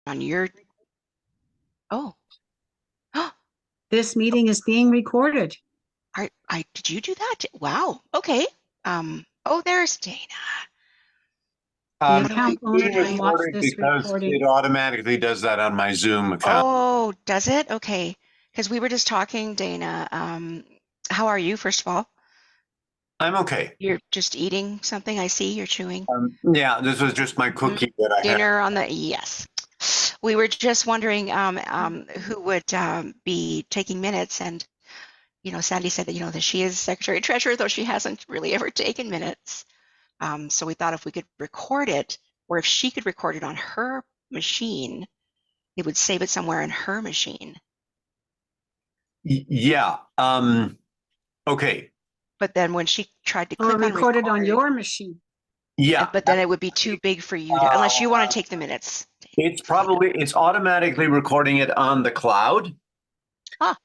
on your, oh, This meeting is being recorded. did you do that? Wow. Okay. Oh, there's Dana. The How do I account owner do can it? watch Recording this because recording. it automatically does that on my Zoom account. Oh, does it? Okay. Because we were just talking, Dana. How are you, first of all? I'm okay. You're just eating something, I see. You're chewing. Yeah, this was just my cookie that I had. Dinner on the, yes. We were just wondering who would be taking minutes, and Sandy said that that she is secretary treasurer, though she hasn't really ever taken minutes. So we thought if we could record it, or if she could record it on her machine, it would save it somewhere in her machine. Yeah. Okay. But then when she tried to Or click on recorded on record, your machine. Yeah. but then it would be too big for you to, unless you want to take the minutes. It's automatically recording it on the cloud. Ah,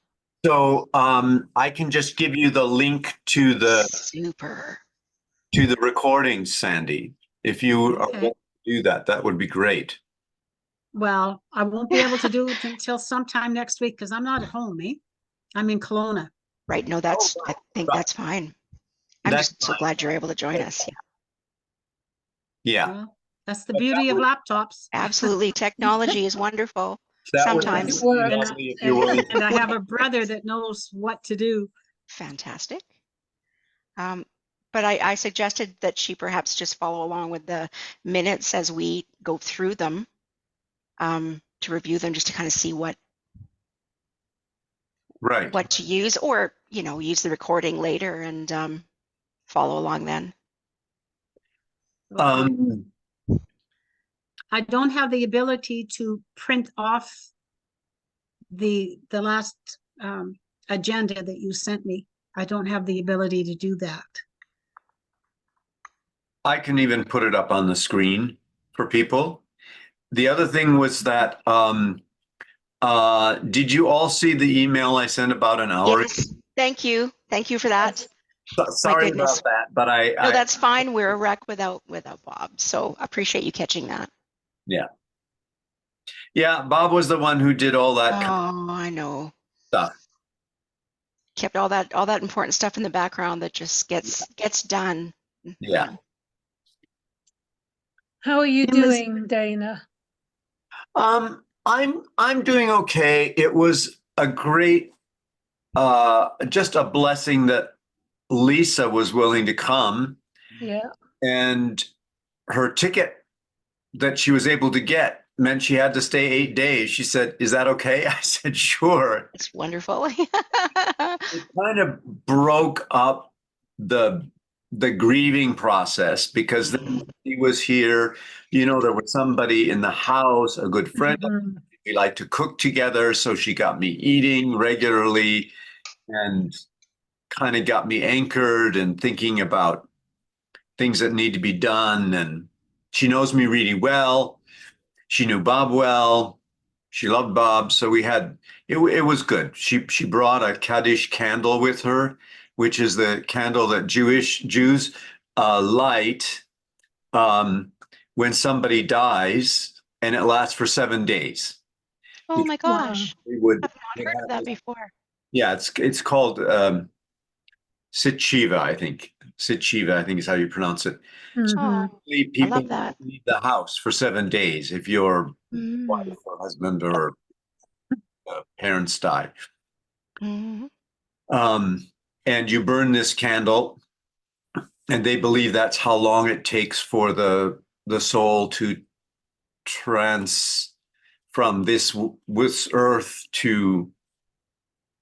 So I can just give you the link to super. the recording, Sandy. If you are Okay. able to do that, that would be great. Well, I won't be able to do it until sometime next week because I'm not at home, eh? I'm in Kelowna. Right. No, I think that's fine. I'm That's just so glad you're able to join us. Yeah. Yeah. Well, that's the beauty of laptops. Absolutely. Technology is wonderful. That would Sometimes. be lovely if you're willing to. And I have a brother that knows what to do. Fantastic. But I suggested that she perhaps just follow along with the minutes as we go through them, to review them, just to kind of see what Right. to use, or use the recording later and follow along then. Okay. I don't have the ability to print off the last agenda that you sent me. I don't have the ability to do that. I can even put it up on the screen for people. The other thing was that did you all see the email I sent about an hour? Yes. Thank you. Thank you for that. Sorry about that, but No, that's fine. We're a wreck without Bob. So I appreciate you catching that. Yeah, Bob was the one who did all that Oh, I know. stuff. Kept all that important stuff in the background that just gets done. Yeah. How are you doing, Dana? I'm doing okay. It was a great just a blessing that Lisa was willing to come. Yeah. And her ticket that she was able to get meant she had to stay 8 days. She said, "Is that okay?" I said, "Sure." It's wonderful. It kind of broke up the grieving process because then he was here. There was somebody in the house, a good friend. We like to cook together, so she got me eating regularly and kind of got me anchored and thinking about things that need to be done. And she knows me really well. She knew Bob well. She loved Bob, so we had it. It was good. She brought a Kaddish candle with her, which is the candle that Jews light when somebody dies, and it lasts for 7 days. Oh my gosh. We would. I've not heard of that before. Yeah, it's called Sichiva, I think. Sichiva, I think is how you pronounce it. Oh, People I love that. leave the house for 7 days if your wife or husband or parents die. Mhm. And you burn this candle, and they believe that's how long it takes for the soul to trans from this earth to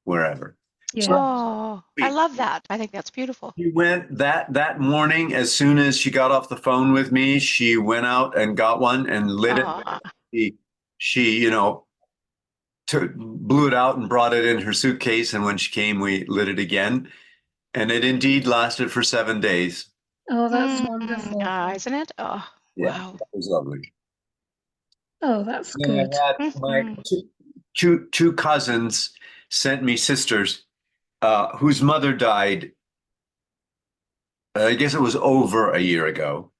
wherever. Yeah. Oh, I love that. I think that's beautiful. She went that morning, as soon as she got off the phone with me, she went out and got one and lit it. She blew it out and brought it in her suitcase. And when she came, we lit it again. And it indeed lasted for 7 days. Oh, that's wonderful. Isn't it? Oh, Yeah, wow. that was lovely. Oh, that's And good. I had my two cousins sent me sisters whose mother died. I guess it was over a year ago.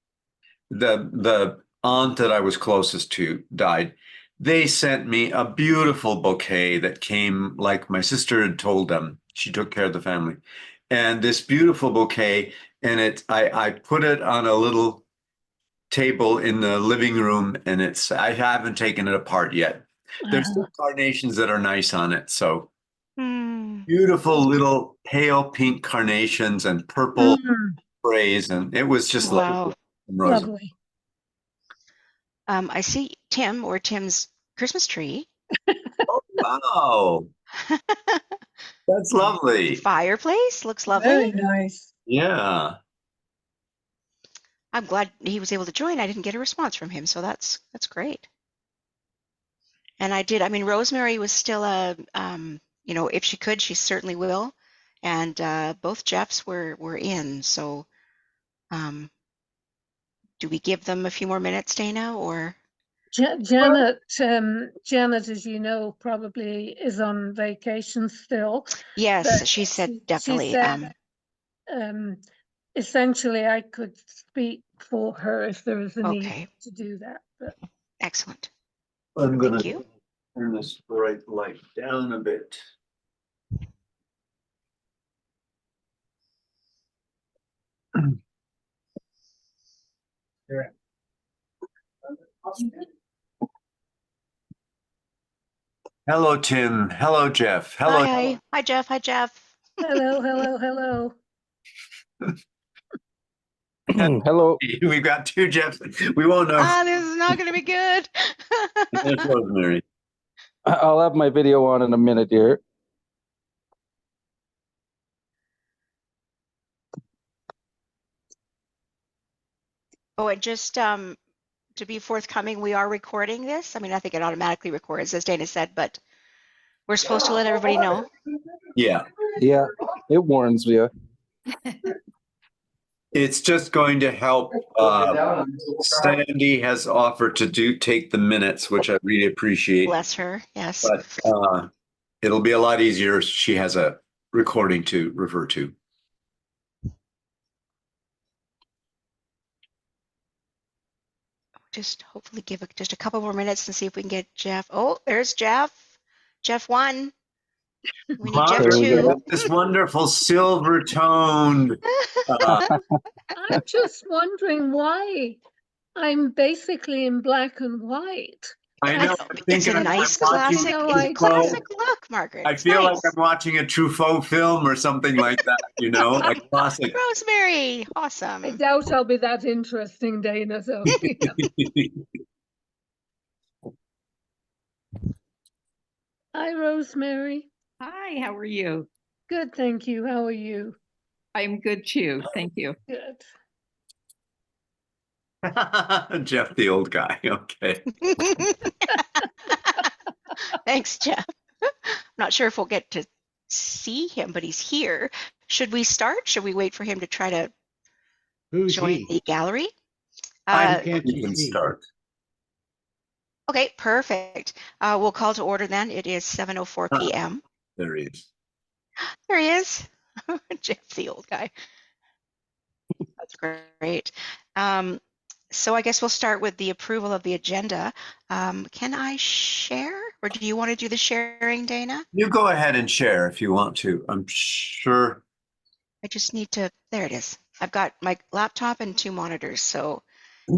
The aunt that I was closest to died, they sent me a beautiful bouquet that came like my sister had told them. She took care of the family. And this beautiful bouquet, and I put it on a little table in the living room, and I haven't taken it apart yet. There's Uh-huh. some carnations that are nice on it. So Hmm. beautiful little pale pink carnations and purple sprays, and it was just Wow. lovely. Lovely. I see Tim's Christmas tree. Oh, wow. That's lovely. Fireplace looks Very lovely. nice. Yeah. I'm glad he was able to join. I didn't get a response from him, so that's great. And I mean, Rosemary was still if she could, she certainly will. And both Jeffs were in, so do we give them a few more minutes, Dana, or? Janet, as you know, probably is on vacation still. Yes, But she said she definitely. said, essentially, I could speak for her if there was a need Okay, to do that. But excellent. I'm Thank gonna you. turn this bright light down a bit. Hello, Tim. Hello, Jeff. Hello. Hi, Jeff. Hi, Jeff. hello, hello, hello. Hello. We've got two Jeffs. We won't know. This is not going to be good. There's Rosemary. I'll have my video on in a minute here. Oh, and just to be forthcoming, we are recording this. I mean, I think it automatically records, as Dana said, but we're supposed to let everybody know. Yeah. Yeah, it warns you. It's just going to help. Sandy has offered to take the minutes, which I really appreciate. Bless her. Yes. But it'll be a lot easier. She has a recording to refer to. Just hopefully give just a couple more minutes and see if we can get Jeff. Oh, there's Jeff. Jeff 1. We need Jeff There we 2. go. This wonderful silver toned. I'm just wondering why I'm basically in black and white. I know. It's a I'm nice watching classic. No It's a idea. classic look, Margaret. I It's feel like nice. I'm watching a Truffaut film or something like that, a classic. Rosemary, I awesome. doubt I'll be that interesting, Dana. So hi, Rosemary. Hi, how are you? Good, thank you. How are you? I'm good too. Thank you. Good. Jeff, the old guy. Okay. Thanks, Jeff. I'm not sure if we'll get to see him, but he's here. Should we start? Should we wait for him to try to Who's join he? the gallery? I Can't you you can see? start. Okay, perfect. We'll call to order then. It is 7:04 p.m. There he is. There he is. Jeff, the old guy. That's great. So I guess we'll start with the approval of the agenda. Can I share, or do you want to do the sharing, Dana? You go ahead and share if you want to. I'm sure. I just need to, there it is. I've got my laptop and 2 monitors, so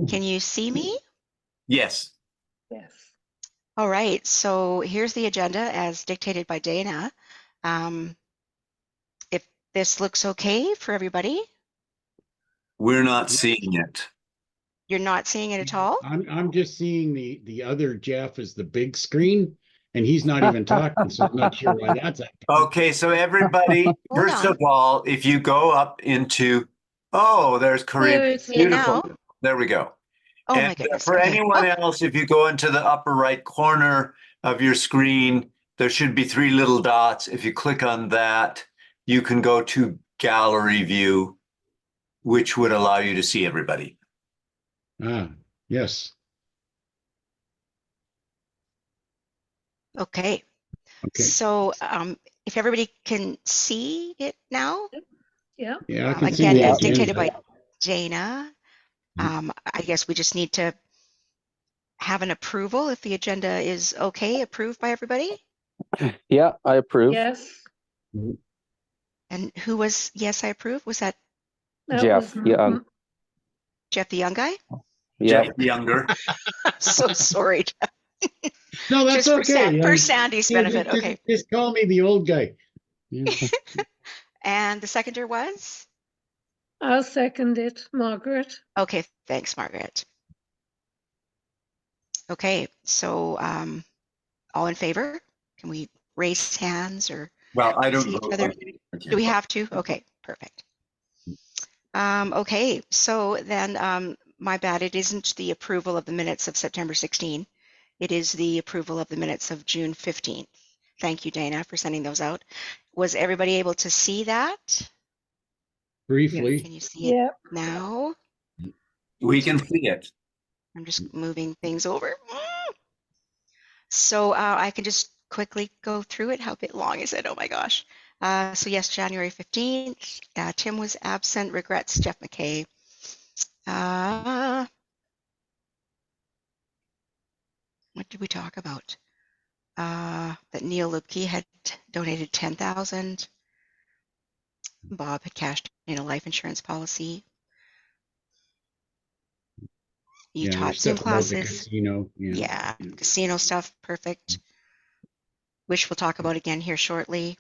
can you see me? Yes. Yes. All right, so here's the agenda as dictated by Dana. If this looks okay for everybody, We're not seeing it. you're not seeing it at all? I'm just seeing the other Jeff as the big screen, and he's not even talking, so I'm not sure why that's happening. Okay, so everybody, Hold first on. of all, if you go up into, there's Kareem. There it See it is. now? There we go. Oh And my goodness. for Okay. anyone Oh, else, if you go into the upper right corner of your screen, there should be 3 little dots. If you click on that, you can go to gallery view, which would allow you to see everybody. Ah, yes. okay. Okay. So if everybody can see it now, Yeah. Yeah, I can see again, the as agenda. dictated by Dana, I guess we just need to have an approval if the agenda is okay, approved by everybody? Yeah, I approve. Yes, And who was, yes, I approve? Was that that Jeff, was, yeah, Jeff the young guy? yeah. Jeff Younger. I'm so sorry. No, that's Just okay. for Sandy's benefit. Okay. Just call me the old guy. Yeah. And the seconder was? I'll second it, Margaret. Okay, thanks, Margaret. Okay, so all in favor? Can we raise hands or Well, I don't see each vote. other? Okay. Do we have to? Okay, perfect. Okay, so then my bad, it isn't the approval of the minutes of September 16. It is the approval of the minutes of June 15th. Thank you, Dana, for sending those out. Was everybody able to see that? Briefly. Can you see it Yeah, now? We can see it. I'm just moving things over. So I can just quickly go through it. How bit long is it? Oh my gosh. So yes, January 15th, Tim was absent, regrets Jeff McKay. What did we talk about? That Neil Lubke had donated 10,000. Bob had cashed in a life insurance policy. You Yeah, taught there's Zoom stuff about the classes. casino. Yeah, casino stuff, perfect. Which we'll talk about again here shortly.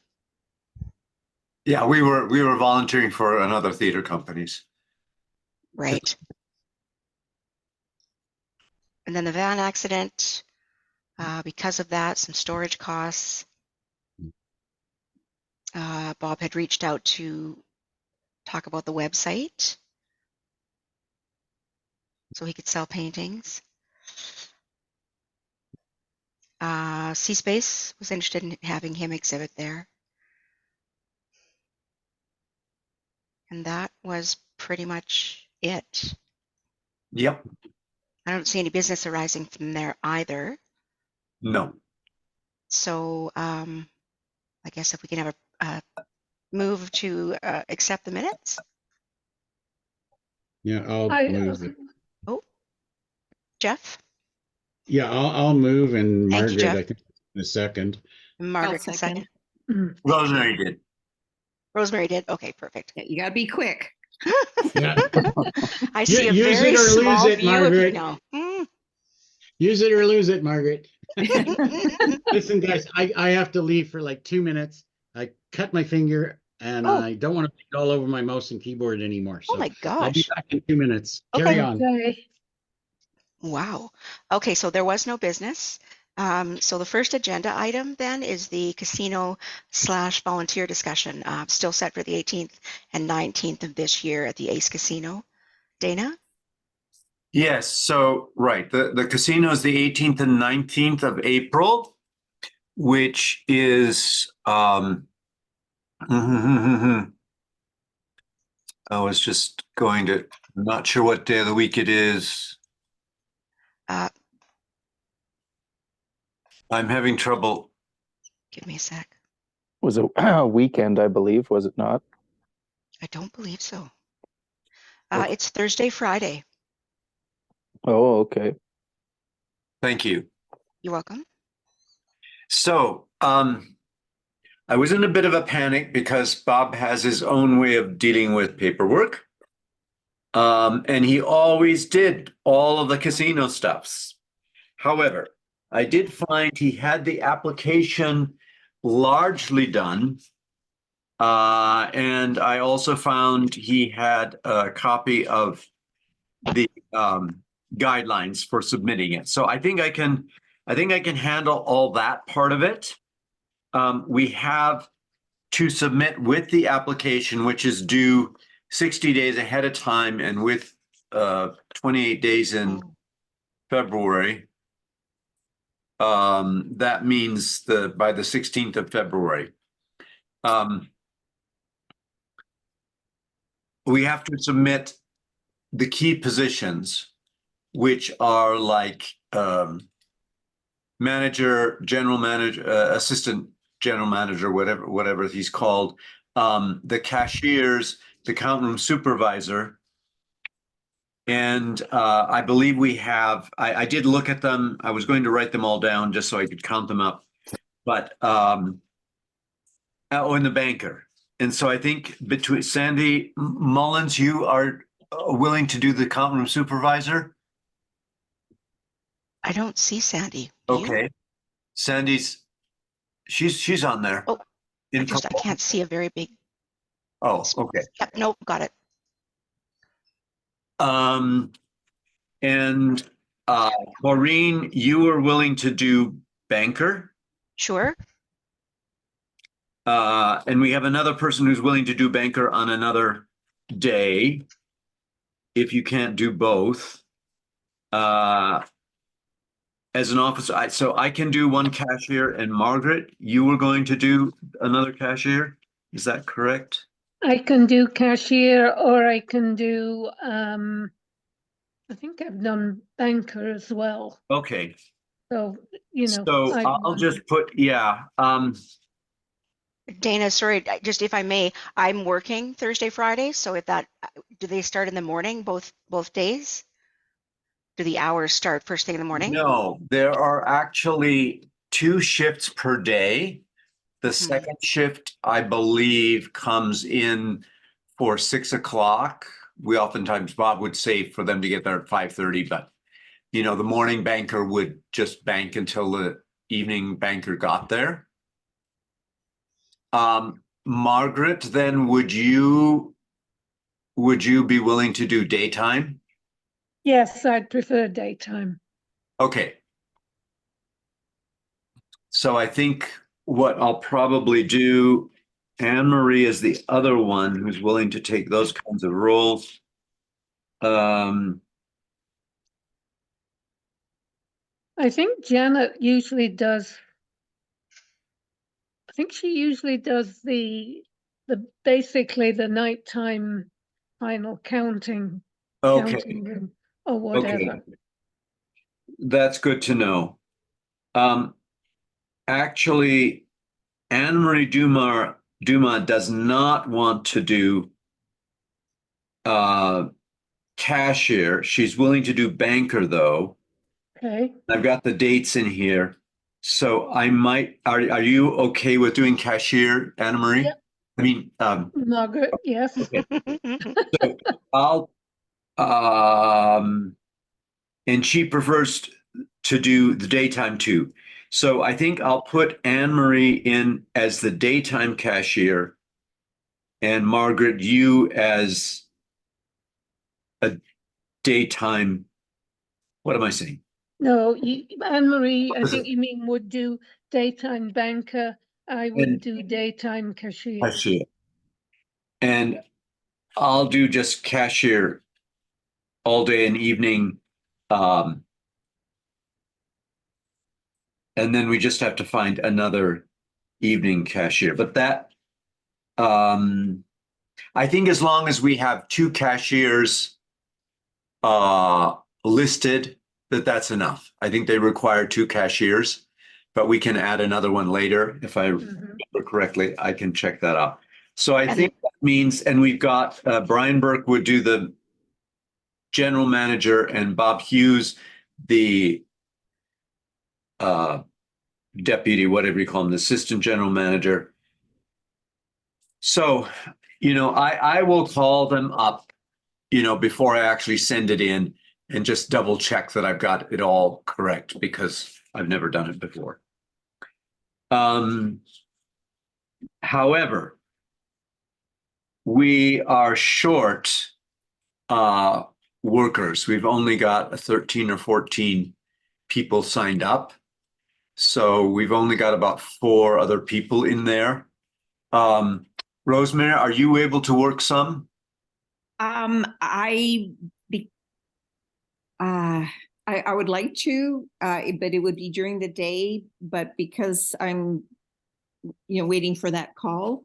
Yeah, we were volunteering for another theater companies. Right. And then the van accident, because of that, some storage costs. Bob had reached out to talk about the website so he could sell paintings. C-Space was interested in having him exhibit there. And that was pretty much it. Yep. I don't see any business arising from there either. No. So I guess if we can have a move to accept the minutes. Yeah, I'll I, move it. Oh, Jeff? Yeah, I'll move and Thank you, Margaret, Jeff. I think in a second. Margaret can second. mm, Rosemary did. Rosemary did? Okay, perfect. Yeah, you gotta be quick. Yeah, I see a use very it or lose small it, view of you Margaret. now. use it or lose it, Margaret. Listen, guys, I have to leave for like 2 minutes. I cut my finger and Oh. I don't want to bleed all over my mouse and keyboard anymore. Oh So my I'll be gosh. back in 2 minutes. Okay. Carry on. okay, Wow. Okay, so there was no business. So the first agenda item then is the casino/volunteer discussion, still set for the 18th and 19th of this year at the Ace Casino. Dana? Yes, so right. The casino is the 18th and 19th of April, which is I was just going to, I'm not sure what day of the week it is. Uh, I'm having trouble. give me a sec. Was it a weekend, I believe, was it not? I don't believe so. Okay. It's Thursday, Friday. Oh, okay. Thank you. You're welcome. So I was in a bit of a panic because Bob has his own way of dealing with paperwork. And he always did all of the casino stuffs. However, I did find he had the application largely done. And I also found he had a copy of the guidelines for submitting it. So I think I can handle all that part of it. We have to submit with the application, which is due 60 days ahead of time, and with 28 days in February. That means by the 16th of February. We have to submit the key positions, which are like manager, general manager, assistant general manager, whatever he's called, the cashiers, the count room supervisor, And I believe we have, I did look at them. I was going to write them all down just so I could count them up. But, and the banker. And so I think between Sandy Mullins, you are willing to do the account room supervisor? I don't see Sandy. Do you? Okay. She's on there. Oh, I In can't see a very big. Oh, okay. Yep, nope, got it. And Maureen, you are willing to do banker? Sure. And we have another person who's willing to do banker on another day, if you can't do both. As an officer, so I can do one cashier, and Margaret, you were going to do another cashier? Is that correct? I can do cashier or I can do, I think I've done banker as well. Okay, So, you know. so I I'll just put, yeah, Dana, sorry, just if I may, I'm working Thursday, Friday. So if that, do they start in the morning, both days? Do the hours start first thing in the morning? no, there are actually 2 shifts per day. The second shift, I believe, comes in for 6 o'clock. We oftentimes, Bob would say for them to get there at 5:30, but the morning banker would just bank until the evening banker got there. Margaret, then would you be willing to do daytime? Yes, I'd prefer daytime. Okay. So I think what I'll probably do, Anne Marie is the other one who's willing to take those kinds of roles. I think Janet usually does. I think she usually does the basically the nighttime final counting Okay, room or whatever. that's good to know. Actually, Anne Marie Dumas does not want to do cashier. She's willing to do banker though. Okay. I've got the dates in here. So I might, are you okay with doing cashier, Anna Marie? Yep. I mean, Margaret, yes. okay. So I'll, and she prefers to do the daytime too. So I think I'll put Anne Marie in as the daytime cashier and Margaret, you as a daytime, what am I saying? No, Anne-Marie, I think you mean would do daytime banker. I would And do daytime cashier. cashier. And I'll do just cashier all day and evening. And then we just have to find another evening cashier. But that, I think as long as we have 2 cashiers listed, that's enough. I think they require 2 cashiers, but we can add another one later. If I remember correctly, I can check that out. So I think that means, and we've got Brian Burke would do the general manager and Bob Hughes, the deputy, whatever you call him, the assistant general manager. So, I will call them up, before I actually send it in and just double check that I've got it all correct because I've never done it before. However, we are short workers. We've only got 13 or 14 people signed up. So we've only got about 4 other people in there. Rosemary, are you able to work some? I would like to, but it would be during the day. But because I'm, waiting for that call,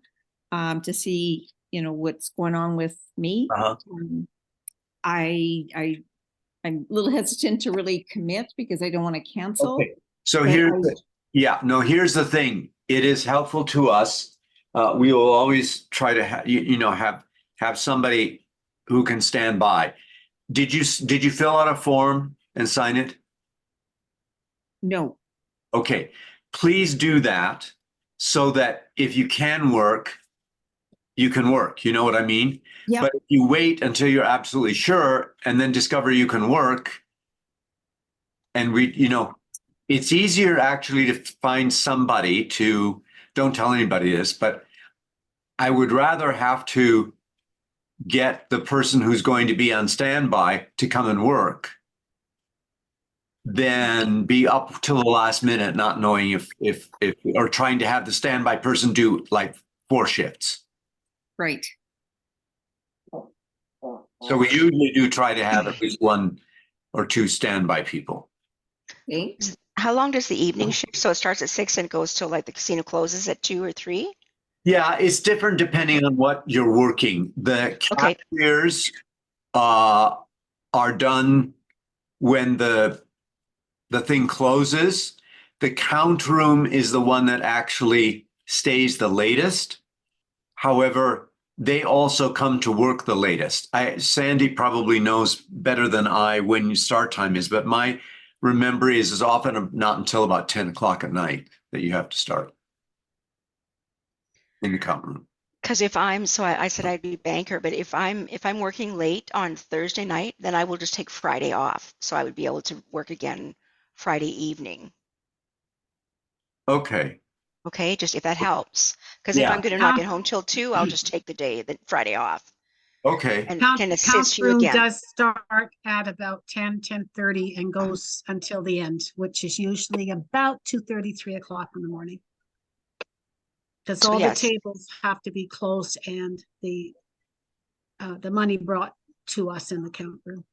to see, what's going on with me, I'm a little hesitant to really commit because I don't want to cancel. Okay. So here's the thing. It is helpful to us. We will always try to have somebody who can stand by. did you fill out a form and sign it? No, Okay, please do that so that if you can work, you can work. You know what I mean? yeah, But if you wait until you're absolutely sure and then discover you can work, and it's easier actually to find somebody to, don't tell anybody this, but I would rather have to get the person who's going to be on standby to come and work than be up till the last minute not knowing if or trying to have the standby person do like 4 shifts. right. So we usually do try to have at least 1 or 2 standby people. Okay. How long does the evening shift? So it starts at 6 and goes till like the casino closes at 2 or 3? Yeah, it's different depending on what you're working. The Okay. cashiers are done when the thing closes. The count room is the one that actually stays the latest. However, they also come to work the latest. Sandy probably knows better than I when your start time is, but my remember is often not until about 10 o'clock at night that you have to start in the count room. Because if I said I'd be banker, but if I'm working late on Thursday night, then I will just take Friday off. So I would be able to work again Friday evening. Okay. Okay, just if that helps. Because if Yeah. I'm going to not get home till 2, I'll just take the Friday off Okay. and Count can assist you room again. does start at about 10:30 and goes until the end, which is usually about 2:30, 3 o'clock in the morning. Because So all yes. the tables have to be closed and the money brought to us in the count room.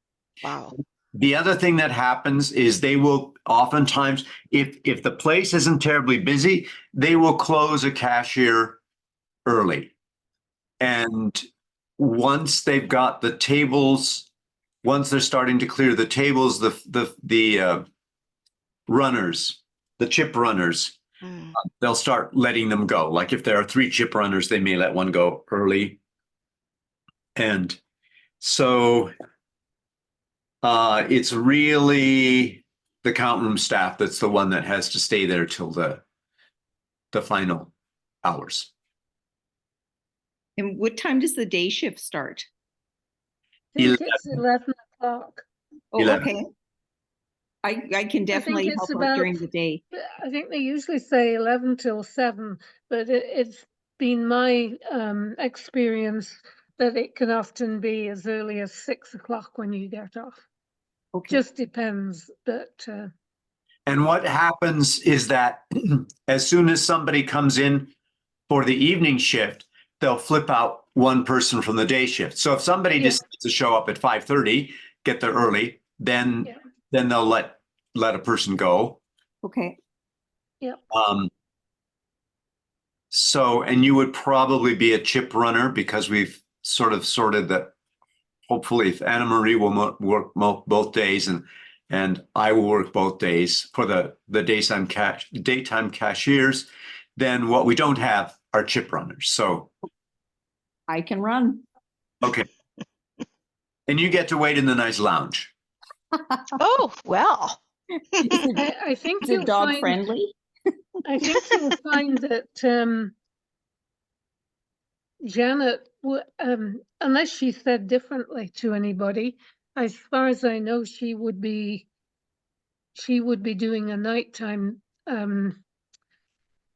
Wow. The other thing that happens is they will oftentimes, if the place isn't terribly busy, they will close a cashier early. And once they've got the tables, once they're starting to clear the tables, the runners, the chip runners, Mm. they'll start letting them go. Like if there are 3 chip runners, they may let one go early. And so it's really the count room staff that's the one that has to stay there till the final hours. And what time does the day shift start? I think it's 11 o'clock. Oh, 11. okay. I can definitely it's help out about- during the day. I think they usually say 11 till 7, but it's been my experience that it can often be as early as 6 o'clock when you get off. Okay. Just depends, but And what happens is that as soon as somebody comes in for the evening shift, they'll flip out one person from the day shift. So if somebody Yeah. decides to show up at 5:30, get there early, then Yeah. they'll let a person go. Okay. So, and you would probably be a chip runner because we've sort of sorted that. Hopefully, if Anna Marie will work both days and I will work both days for the daytime cashiers, then what we don't have are chip runners. So, I can run. okay. And you get to wait in the nice lounge. Oh, well. I think Is it you'll dog find friendly? I think you'll find that Janet, unless she said differently to anybody, as far as I know, she would be doing a nighttime.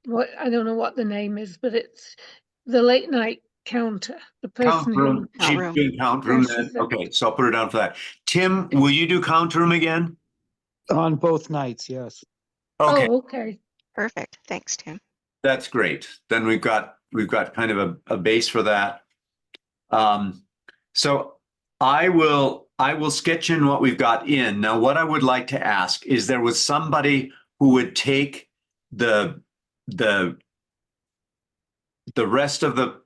What I don't know what the name is, but it's the late night counter. The Count person room. Count She's room. doing count room then. Okay, so I'll put her down for that. Tim, will you do count room again? On both nights, yes. Okay, Oh, okay. Perfect. Thanks, Tim. that's great. Then we've got kind of a base for that. So I will sketch in what we've got in. Now, what I would like to ask is there was somebody who would take the rest of the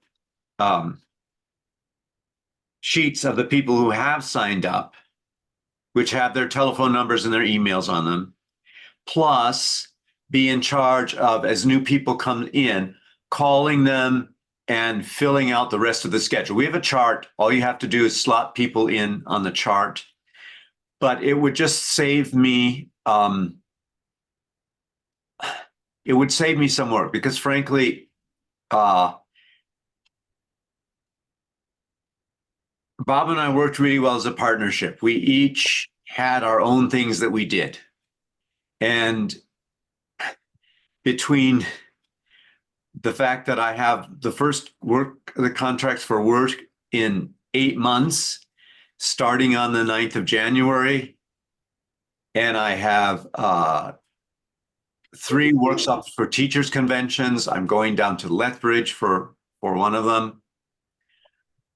sheets of the people who have signed up, which have their telephone numbers and their emails on them, plus be in charge of, as new people come in, calling them and filling out the rest of the schedule. We have a chart. All you have to do is slot people in on the chart. But it would just save me, it would save me some work because frankly, Bob and I worked really well as a partnership. We each had our own things that we did. And between the fact that I have the contracts for work in 8 months, starting on the 9th of January, and I have 3 workshops for teachers conventions. I'm going down to Lethbridge for one of them.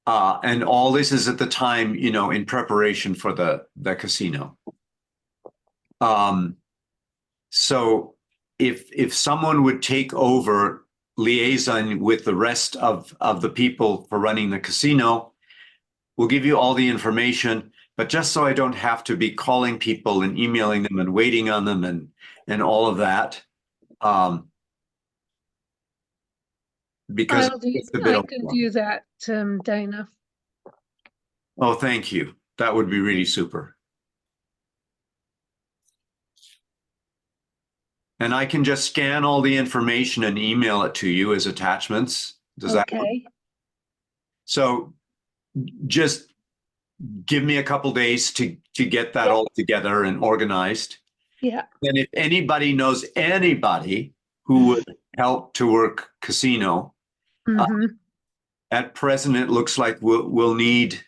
And all this is at the time, in preparation for the casino. So if someone would take over liaison with the rest of the people for running the casino, we'll give you all the information, but just so I don't have to be calling people and emailing them and waiting on them and all of that. Because it's a bit I can do that, Dana. Oh, thank you. That would be really super. And I can just scan all the information and email it to you as attachments. Does that work? Okay. So just give me a couple days to get that all together and organized. Yeah. And if anybody knows anybody who would help to work casino, at present it looks like we'll need.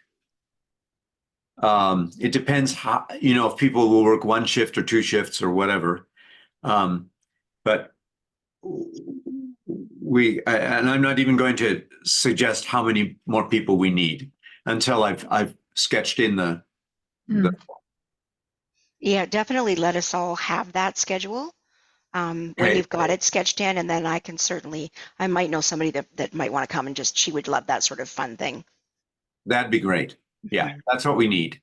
It depends how, if people will work 1 shift or 2 shifts or whatever. But and I'm not even going to suggest how many more people we need until I've sketched in the Yeah, definitely let us all have that schedule when Okay. you've got it sketched in, and then I might know somebody that might want to come and she would love that sort of fun thing. That'd be great. Yeah, that's what we need.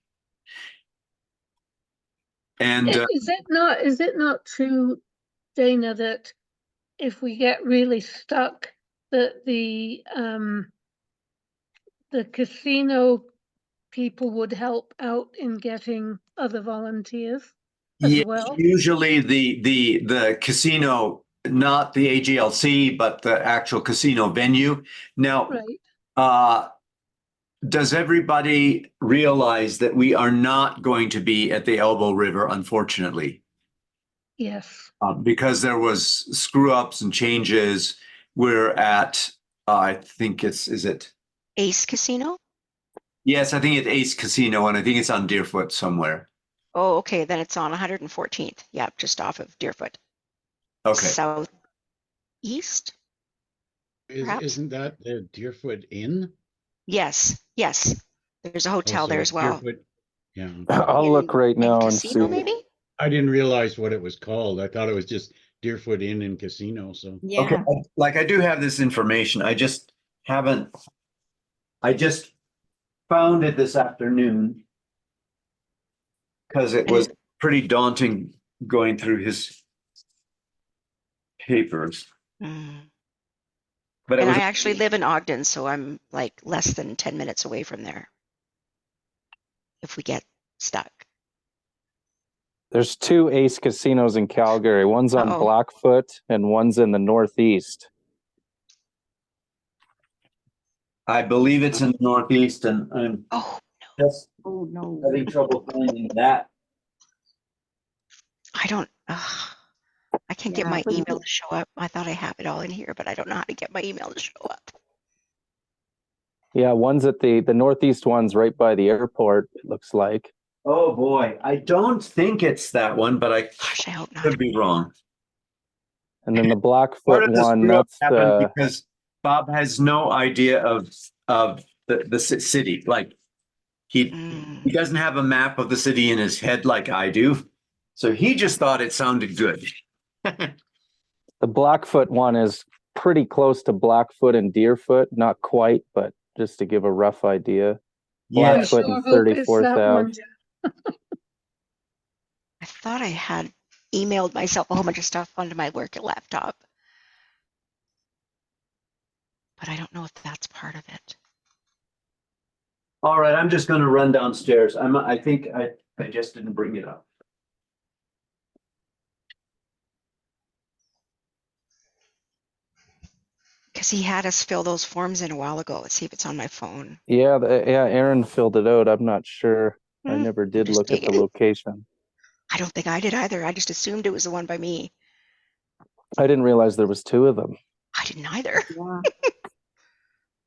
And Is it not true, Dana, that if we get really stuck, that the casino people would help out in getting other volunteers as yeah, well? usually the casino, not the AGLC, but the actual casino venue. Now, Right. does everybody realize that we are not going to be at the Elbow River, unfortunately? Yes. Because there was screw ups and changes. We're at, I think is it? Ace Casino? Yes, I think it's Ace Casino, and I think it's on Deerfoot somewhere. Oh, okay, then it's on 114th. Yeah, just off of Deerfoot. Okay. Southeast? Perhaps? Isn't that the Deerfoot Inn? Yes. There's a hotel Also, there as well. Deerfoot, yeah. I'll look right now and Casino, see. maybe? I didn't realize what it was called. I thought it was just Deerfoot Inn and Casino. So Yeah. Okay. Like I do have this information. I just found it this afternoon because it was pretty daunting going through his papers. But And I actually live in Ogden, so I'm like less than 10 minutes away from there if we get stuck. There's 2 Ace casinos in Calgary. One's on Blackfoot and one's in the Northeast. I believe it's in the Northeast, and I'm just having trouble finding that. I can't get my email to show up. I thought I have it all in here, but I don't know how to get my email to show up. Yeah, one's at the Northeast one's right by the airport, it looks like. Oh boy, I don't think it's that one, but I hope not. Could be wrong. And then the Blackfoot Part of the one, screw-up that's happened because Bob has no idea of the city. Like he doesn't have a map of the city in his head like I do. So he just thought it sounded good. the Blackfoot one is pretty close to Blackfoot and Deerfoot, not quite, but just to give a rough idea. Yeah. Blackfoot and 34,000. I thought I had emailed myself a whole bunch of stuff onto my work laptop. but I don't know if that's part of it. All right, I'm just gonna run downstairs. I think I just didn't bring it up. Because he had us fill those forms in a while ago. Let's see if it's on my phone. Yeah, yeah, Aaron filled it out. I'm not sure. I Hmm, never did just look at the digging. location. I don't think I did either. I just assumed it was the one by me. I didn't realize there was two of them. I didn't either. Yeah.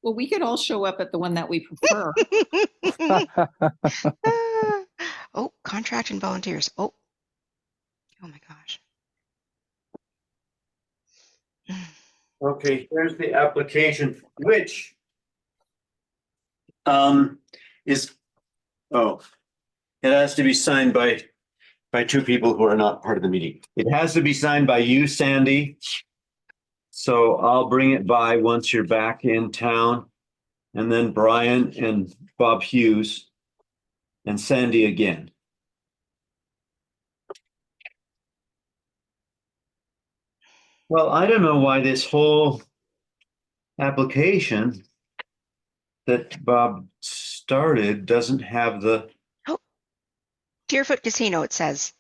Well, we could all show up at the one that we prefer. Oh, contract and volunteers. Oh my gosh. Okay, here's the application, which is, oh, it has to be signed by two people who are not part of the meeting. It has to be signed by you, Sandy. So I'll bring it by once you're back in town. And then Brian and Bob Hughes and Sandy again. Well, I don't know why this whole application that Bob started doesn't have the. Deerfoot Casino, it says.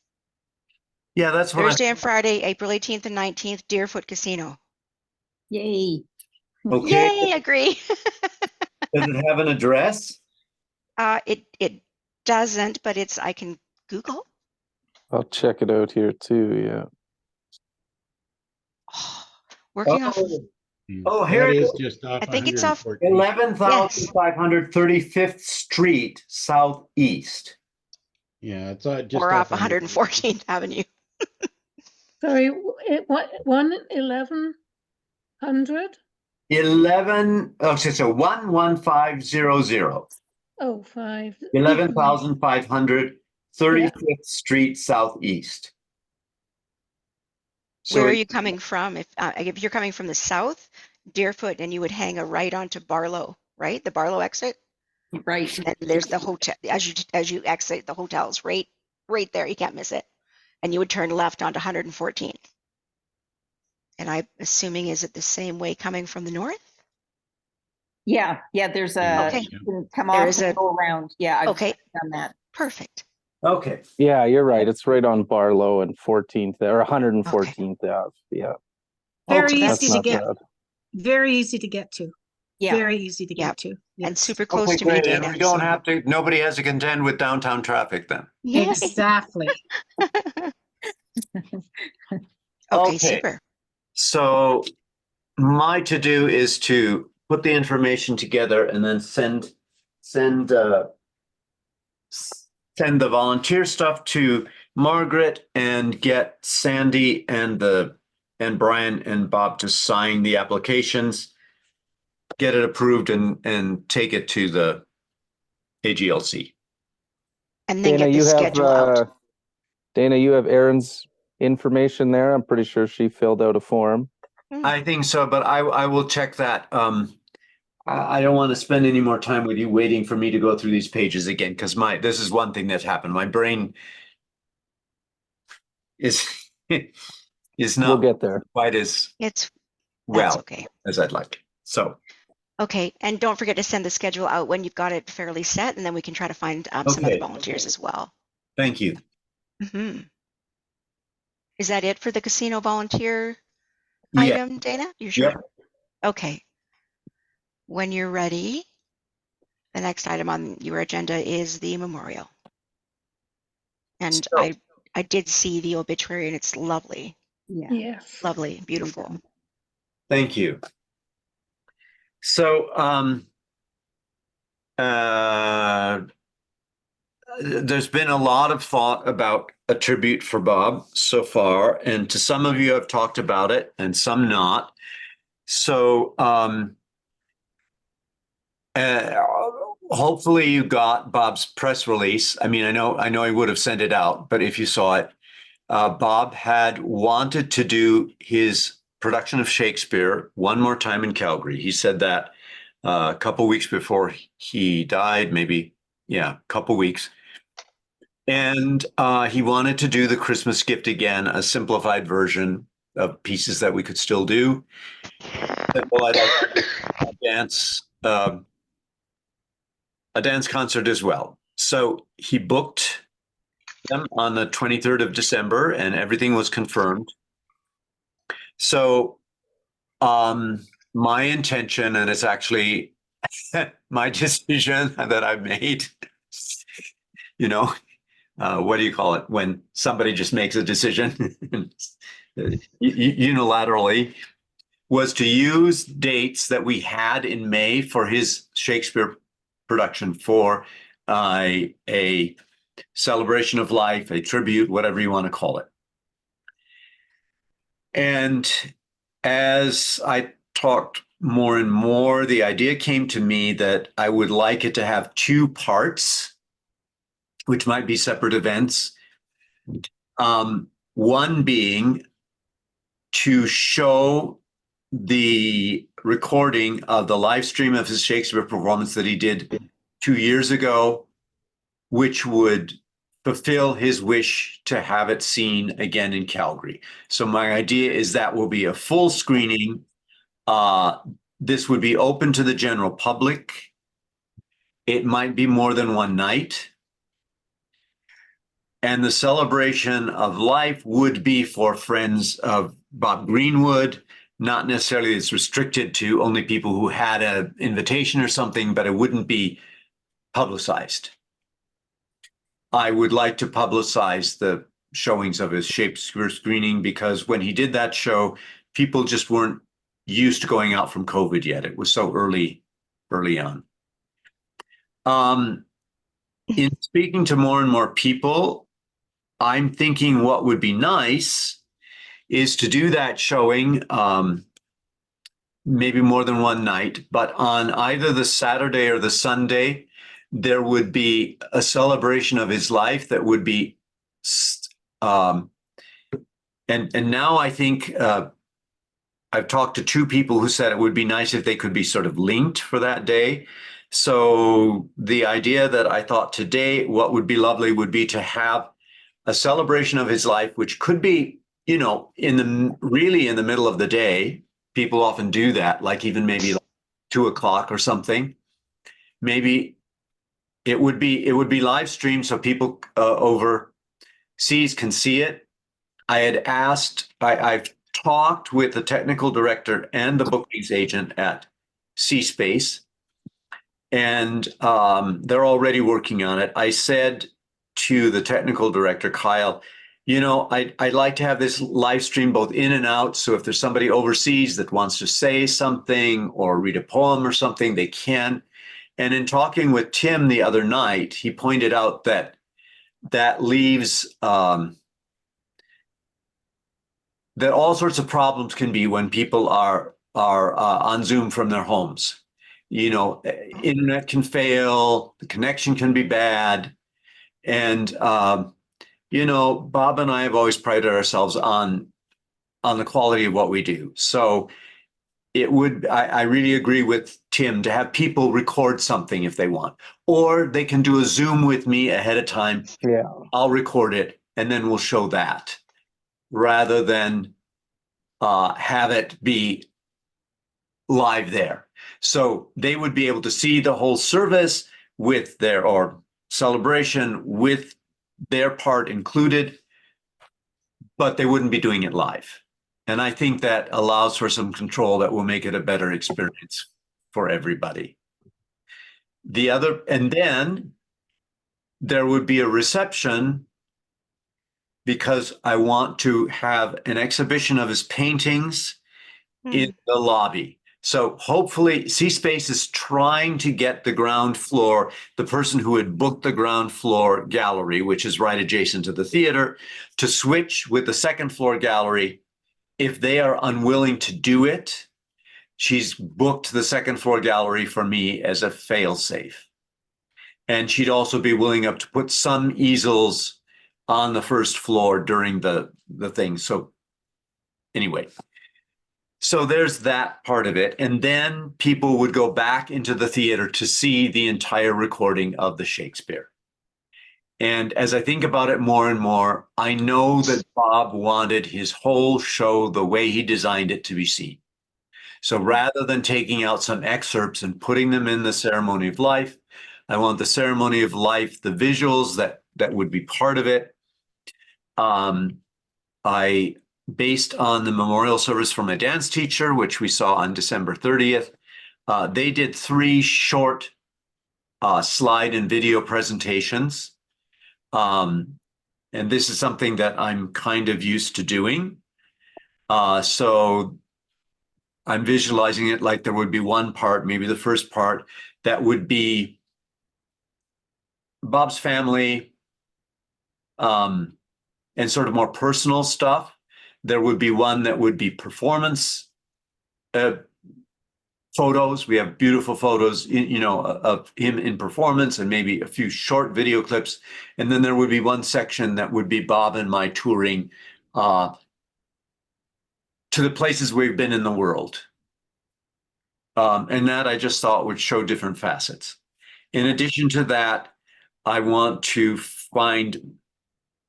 Yeah, that's what Thursday and Friday, April 18th and 19th, Deerfoot Casino. Yay. Okay. Yay, agree. Does it have an address? It doesn't, but I can Google. I'll check it out here too. Yeah. Working off of, Oh, here That it is is. just off. I think it's off 114. 11,535th Street Southeast. Yeah, it's just or off off 114th Avenue. Sorry, what, 1100? 11500. Oh, 5. 11,535th Street Southeast. So Where are you coming from? If you're coming from the south, Deerfoot, and you would hang a right onto Barlow, right? The Barlow exit. Right. And there's the hotel. As you exit, the hotel's right there. You can't miss it. And you would turn left onto 114th. And I'm assuming, is it the same way coming from the north? Yeah, there's Yeah. a, Okay. you can come There off is and a- go around. Yeah, I've Okay. done that. Perfect. okay. Yeah, you're right. It's right on Barlow and 14th or 114th Ave. Yeah. Very Okay. That's easy to not get, bad. very easy to get to. Yeah. Very easy to Yeah. get to. And Yes. super close Okay, to me, great. And Dana. we don't so- have to, nobody has to contend with downtown traffic then. Yay. Exactly. Okay, super. So my to-do is to put the information together and then send the volunteer stuff to Margaret and get Sandy and Brian and Bob to sign the applications, get it approved and take it to the AGLC. And then Dana, get the you have schedule out. Dana, you have Erin's information there. I'm pretty sure she filled out a form. I think so, but I will check that. I don't want to spend any more time with you waiting for me to go through these pages again, because this is one thing that's happened. My brain is We'll not get there. quite as That's well okay. as I'd like. So Okay, and don't forget to send the schedule out when you've got it fairly set, and then we can try to find some other Okay. volunteers as well. thank you. Hmm. Is that it for the casino volunteer Yeah. item, Dana? You sure? Yep. Okay. When you're ready, the next item on your agenda is the memorial. And So- I did see the obituary, and it's lovely, Yeah. Yes. lovely, beautiful. Thank you. So there's been a lot of thought about a tribute for Bob so far, and to some of you have talked about it and some not. So hopefully you got Bob's press release. I mean, I know he would have sent it out, but if you saw it, Bob had wanted to do his production of Shakespeare one more time in Calgary. He said that a couple weeks before he died, maybe, a couple weeks. And he wanted to do the Christmas gift again, a simplified version of pieces that we could still do. said, well, I'd like a dance concert as well. So he booked them on the 23rd of December, and everything was confirmed. So my intention, and it's actually my decision that I've made, you know, what do you call it when somebody just makes a decision unilaterally, was to use dates that we had in May for his Shakespeare production for a celebration of life, a tribute, whatever you want to call it. And as I talked more and more, the idea came to me that I would like it to have two parts, which might be separate events. One being to show the recording of the live stream of his Shakespeare performance that he did 2 years ago, which would fulfill his wish to have it seen again in Calgary. So my idea is that will be a full screening. This would be open to the general public. It might be more than one night. And the celebration of life would be for friends of Bob Greenwood. Not necessarily it's restricted to only people who had an invitation or something, but it wouldn't be publicized. I would like to publicize the showings of his Shakespeare screening, because when he did that show, people just weren't used to going out from COVID yet. It was so early on. In speaking to more and more people, I'm thinking what would be nice is to do that showing maybe more than one night, but on either the Saturday or the Sunday, there would be a celebration of his life that would be, and now I think I've talked to two people who said it would be nice if they could be sort of linked for that day. So the idea that I thought today, what would be lovely would be to have a celebration of his life, which could be, you know, really in the middle of the day. People often do that, like even maybe like 2 o'clock or something. Maybe it would be live streamed so people overseas can see it. I've talked with the technical director and the bookings agent at C-Space, and they're already working on it. I said to the technical director, Kyle, you know, I'd like to have this live stream both in and out. So if there's somebody overseas that wants to say something or read a poem or something, they can. And in talking with Tim the other night, he pointed out that leaves that all sorts of problems can be when people are on Zoom from their homes. You know, internet can fail, the connection can be bad. And, you know, Bob and I have always prided ourselves on the quality of what we do. So I really agree with Tim to have people record something if they want, or they can do a Zoom with me ahead of time. Yeah. I'll record it and then we'll show that, rather than have it be live there. So they would be able to see the whole service with or celebration with their part included, but they wouldn't be doing it live. And I think that allows for some control that will make it a better experience for everybody. And then there would be a reception, because I want to have an exhibition of his paintings in the lobby. So hopefully C-Space is trying to get the ground floor, the person who had booked the ground floor gallery, which is right adjacent to the theater, to switch with the second floor gallery. If they are unwilling to do it, she's booked the second floor gallery for me as a fail-safe. And she'd also be willing to put some easels on the first floor during the thing. So anyway. So there's that part of it. And then people would go back into the theater to see the entire recording of the Shakespeare. And as I think about it more and more, I know that Bob wanted his whole show, the way he designed it, to be seen. So rather than taking out some excerpts and putting them in the ceremony of life, I want the ceremony of life, the visuals that would be part of it. I, based on the memorial service for my dance teacher, which we saw on December 30th, they did 3 short slide and video presentations. And this is something that I'm kind of used to doing. So I'm visualizing it like there would be one part, maybe the first part, that would be Bob's family, and sort of more personal stuff. There would be one that would be performance photos. We have beautiful photos, of him in performance, and maybe a few short video clips. And then there would be one section that would be Bob and my touring to the places we've been in the world. And that I just thought would show different facets. In addition to that, I want to find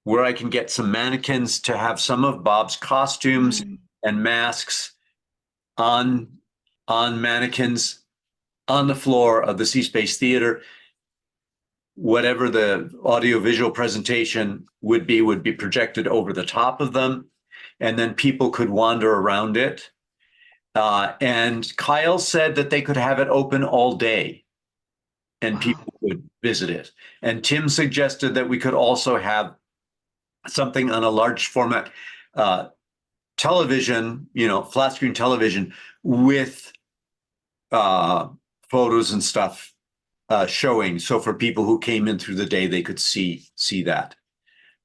where I can get some mannequins to have some of Bob's costumes and masks on mannequins on the floor of the C-Space Theater. Whatever the audio-visual presentation would be projected over the top of them, and then people could wander around it. And Kyle said that they could have it open all day and people would visit it. And Tim suggested that we could also have something on a large format television, flat screen television with photos and stuff showing. So for people who came in through the day, they could see that.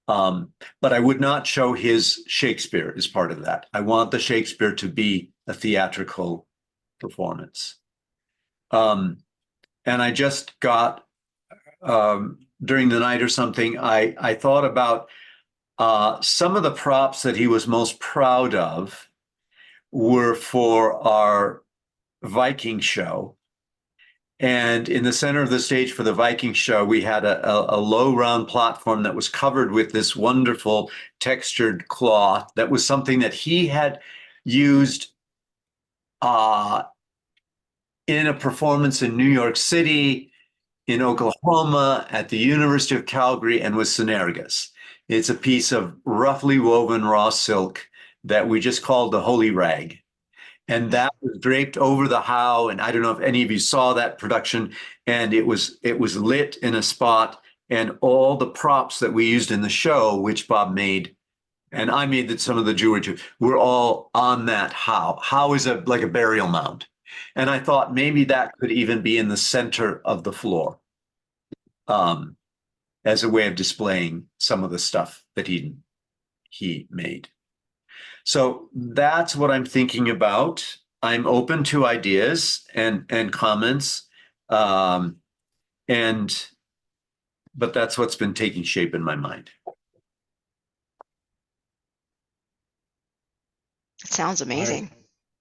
But I would not show his Shakespeare as part of that. I want the Shakespeare to be a theatrical performance. And I just got, during the night or something, I thought about some of the props that he was most proud of were for our Viking show. And in the center of the stage for the Viking show, we had a low round platform that was covered with this wonderful textured cloth. That was something that he had used in a performance in New York City, in Oklahoma, at the University of Calgary, and with Sun.Ergos. It's a piece of roughly woven raw silk that we just called the Holy Rag. And that was draped over the how. And I don't know if any of you saw that production. And it was lit in a spot. And all the props that we used in the show, which Bob made, and I made some of the jewelry too, were all on that how. How is like a burial mound. And I thought maybe that could even be in the center of the floor as a way of displaying some of the stuff that he made. So that's what I'm thinking about. I'm open to ideas and comments, but that's what's been taking shape in my mind. It sounds amazing.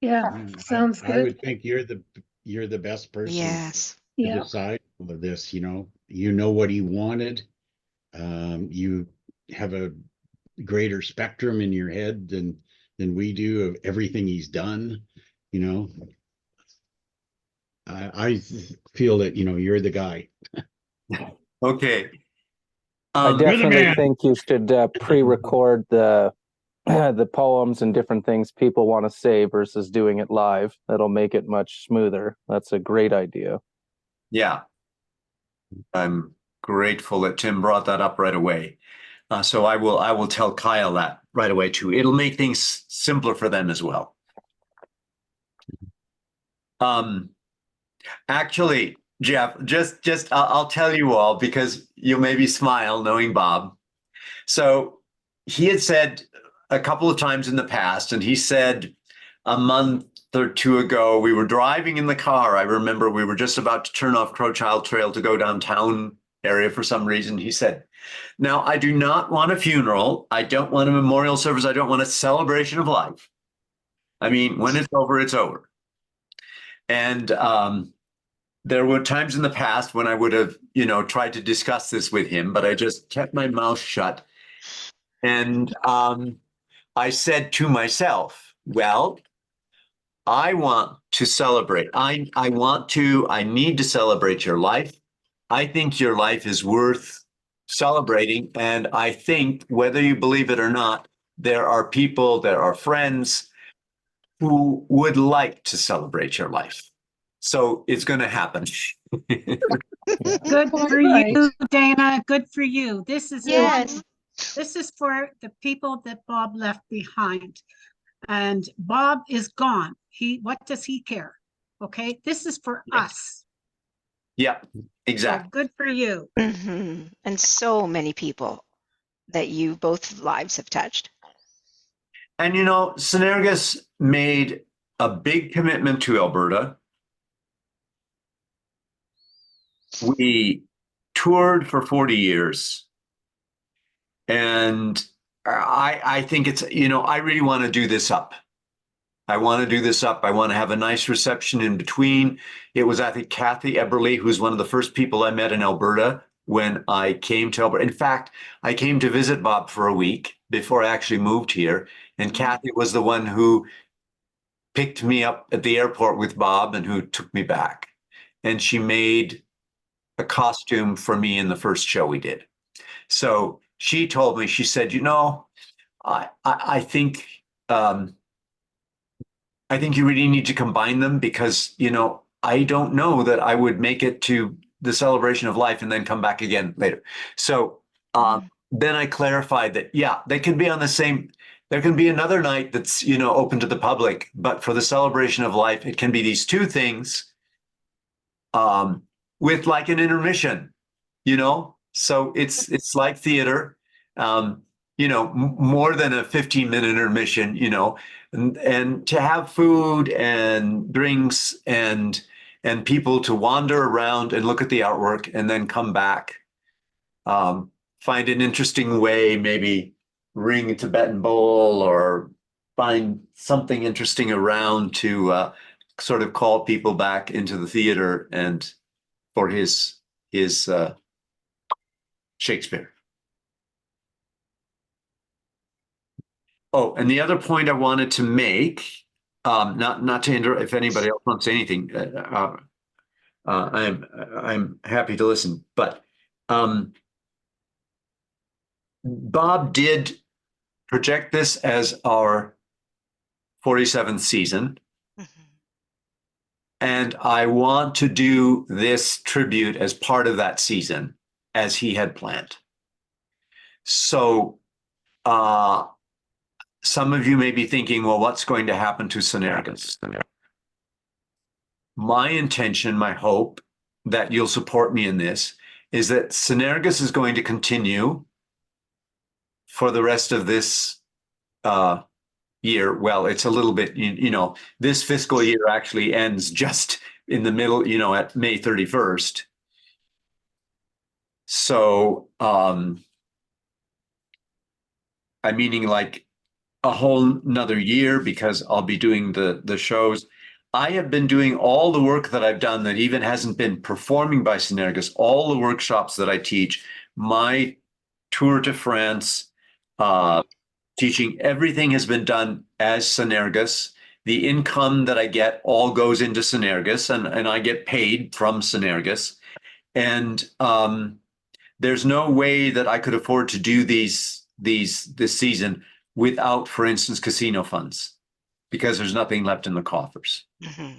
Yeah, sounds I good. would think you're the best person Yes. to Yeah, decide all of this. You know what he wanted. You have a greater spectrum in your head than we do of everything he's done. I feel that you're the guy. Okay. I You're the definitely man. think you should pre-record the the poems and different things people want to say versus doing it live. That'll make it much smoother. That's a great idea. Yeah. I'm grateful that Tim brought that up right away. So I will tell Kyle that right away too. It'll make things simpler for them as well. Actually, Jeff, just I'll tell you all because you'll maybe smile knowing Bob. So he had said a couple of times in the past, and he said a month or two ago, we were driving in the car. I remember we were just about to turn off Crowchild Trail to go downtown area for some reason. He said, "Now, I do not want a funeral. I don't want a memorial service. I don't want a celebration of life. I mean, when it's over, it's over." And there were times in the past when I would have, tried to discuss this with him, but I just kept my mouth shut. And I said to myself, well, I want to celebrate. I need to celebrate your life. I think your life is worth celebrating. And I think, whether you believe it or not, there are people, there are friends who would like to celebrate your life. So it's going to happen. Good for Right. you, Dana. Good for you. Yes. This is for the people that Bob left behind. And Bob is gone. What does he care? Okay, this is for us. Yeah, So exactly. good for you. Hmm. And so many people that you both lives have touched. And Sun.Ergos made a big commitment to Alberta. We toured for 40 years. And I think it's, I really want to do this up. I want to do this up. I want to have a nice reception in between. It was, I think, Kathy Eberly, who's one of the first people I met in Alberta when I came to Alberta. In fact, I came to visit Bob for a week before I actually moved here. And Kathy was the one who picked me up at the airport with Bob and who took me back. And she made a costume for me in the first show we did. So she told me, she said, I think I think you really need to combine them because, I don't know that I would make it to the celebration of life and then come back again later. So then I clarified that, yeah, they can be on the same, there can be another night that's, open to the public, but for the celebration of life, it can be these two things with like an intermission, So it's like theater. More than a 15-minute intermission, and to have food and drinks and people to wander around and look at the artwork and then come back, find an interesting way, maybe ring a Tibetan bowl or find something interesting around to sort of call people back into the theater and for his Shakespeare. Oh, and the other point I wanted to make, not to interrupt if anybody else wants to say anything, I'm happy to listen. But Bob did project this as our 47th season, and I want to do this tribute as part of that season, as he had planned. So, some of you may be thinking, well, what's going to happen to Sun.Ergos? My intention, my hope that you'll support me in this is that Sun.Ergos is going to continue for the rest of this year. Well, it's a little bit, this fiscal year actually ends just in the middle, at May 31st. So, I'm meaning like a whole nother year because I'll be doing the shows. I have been doing all the work that I've done that even hasn't been performing by Sun.Ergos, all the workshops that I teach, my tour to France, teaching, everything has been done as Sun.Ergos. The income that I get all goes into Sun.Ergos and I get paid from Sun.Ergos. And there's no way that I could afford to do this season without, for instance, casino funds, because there's nothing left in the coffers. Mm-hmm.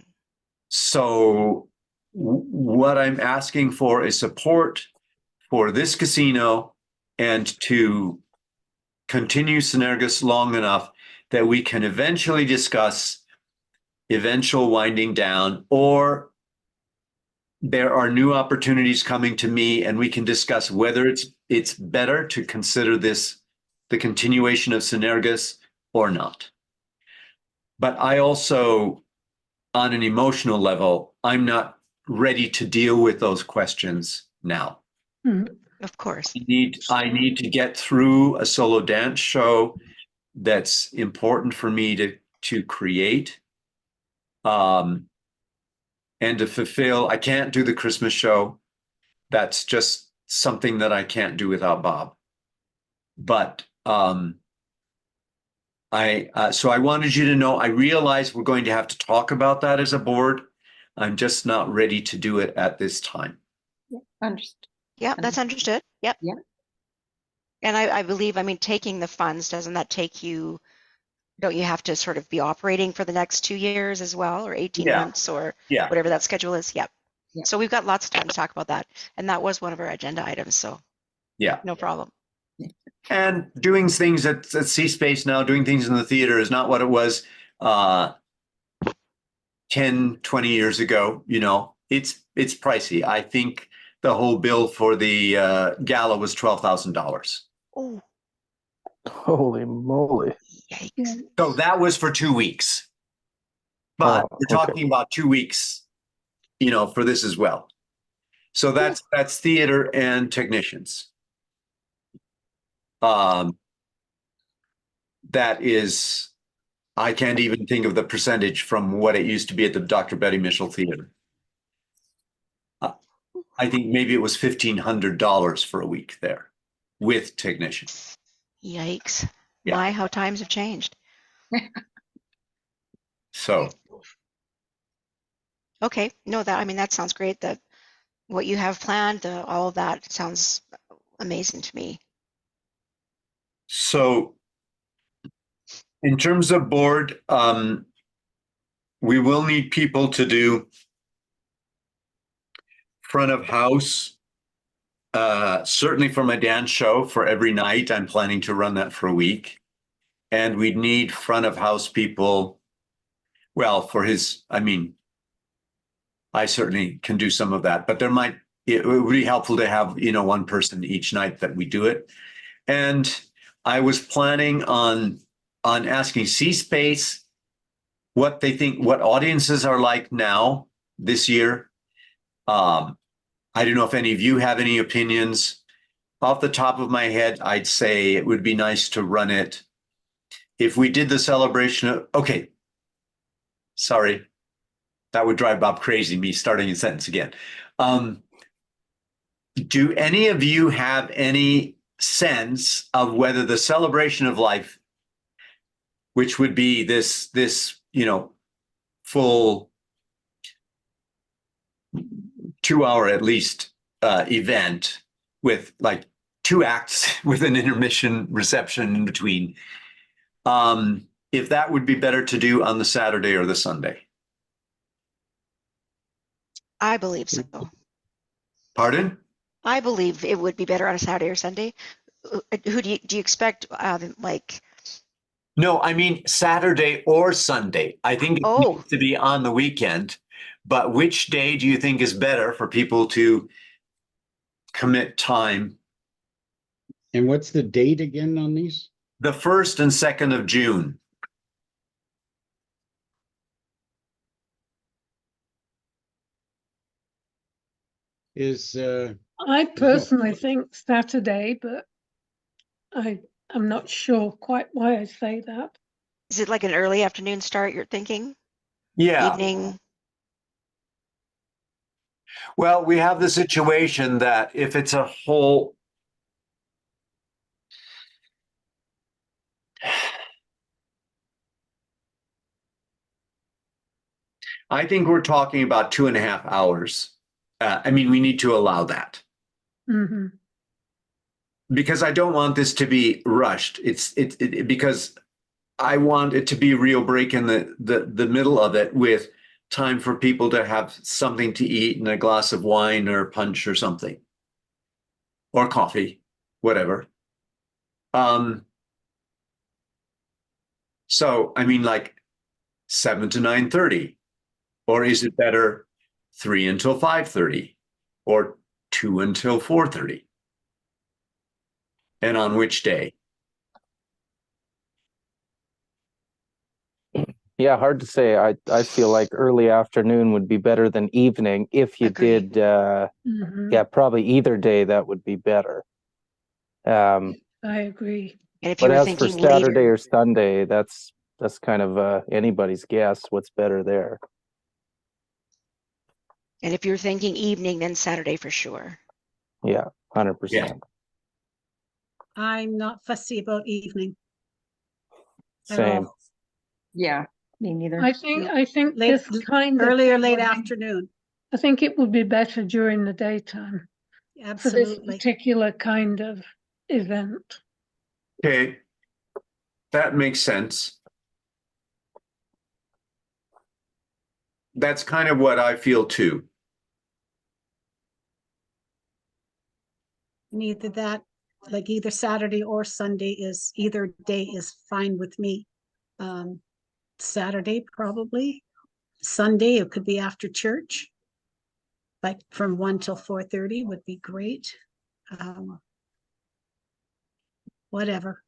So what I'm asking for is support for this casino and to continue Sun.Ergos long enough that we can eventually discuss eventual winding down, or there are new opportunities coming to me and we can discuss whether it's better to consider this the continuation of Sun.Ergos or not. But I also, on an emotional level, I'm not ready to deal with those questions now. Of course. I need to get through a solo dance show that's important for me to create. And to fulfill, I can't do the Christmas show. That's just something that I can't do without Bob. But So I wanted you to know, I realize we're going to have to talk about that as a board. I'm just not ready to do it at this time. Understood. Yeah, that's understood. Yep. Yeah. And I believe, I mean, taking the funds, doesn't that take you, don't you have to sort of be operating for the next 2 years as well, or 18 Yeah. months, or Yeah. whatever that schedule is? Yep. Yeah. So we've got lots of time to talk about that. And that was one of our agenda items, so Yeah. no problem. And doing things at C-Space now, doing things in the theater is not what it was 10, 20 years ago. You know, it's pricey. I think the whole bill for the gala was $12,000. Oh, Holy moly. yikes. So that was for 2 weeks. But Oh, we're okay. talking about 2 weeks, you know, for this as well. So that's theater and technicians. That is, I can't even think of the percentage from what it used to be at the Dr. Betty Mitchell Theater. I think maybe it was $1,500 for a week there with technicians. Yikes. Yeah. My, how times have changed. So, Okay. No, that, I mean, that sounds great. That what you have planned, all of that sounds amazing to me. so in terms of board, we will need people to do front of house. Certainly for my dance show for every night, I'm planning to run that for a week. And we'd need front of house people. Well, for his, I mean, I certainly can do some of that, but it would be helpful to have, you know, one person each night that we do it. And I was planning on asking C-Space what they think, what audiences are like now this year. I don't know if any of you have any opinions. Off the top of my head, I'd say it would be nice to run it. If we did the celebration of, okay, sorry, that would drive Bob crazy, me starting a sentence again. Do any of you have any sense of whether the celebration of life, which would be this, you know, full 2 hour at least event with like 2 acts with an intermission reception in between, if that would be better to do on the Saturday or the Sunday? I believe so. Pardon? I believe it would be better on a Saturday or Sunday. Who do you expect, like, No, I mean Saturday or Sunday. I think it oh, needs to be on the weekend, but which day do you think is better for people to commit time? And what's the date again on these? The 1st and 2nd of June. Is I personally think Saturday, but I'm not sure quite why I say that. is it like an early afternoon start you're thinking? Yeah. Evening? Well, we have the situation that if it's a whole, I think we're talking about 2.5 hours. I mean, we need to allow that. Hmm. Because I don't want this to be rushed. It's because I want it to be a real break in the middle of it with time for people to have something to eat and a glass of wine or punch or something, or coffee, whatever. So I mean, like 7 to 9:30, or is it better 3 until 5:30, or 2 until 4:30? And on which day? Yeah, hard to say. I feel like early afternoon would be better than evening. If you Agreed. did, Hmm. yeah, probably either day that would be better. I agree. And if you But were as for thinking Saturday later, or Sunday, that's kind of anybody's guess what's better there. and if you're thinking evening, then Saturday for sure. Yeah, 100%. I'm not fussy about evening. at all. Same. Yeah, me neither. I think Late, this kind of early or thing late would be- afternoon. I think it would be better during the daytime for this Absolutely. particular kind of event. Okay. That makes sense. That's kind of what I feel too. Neither that, like either Saturday or Sunday is, either day is fine with me. Saturday probably. Sunday, it could be after church. Like from 1 till 4:30 would be great. Whatever.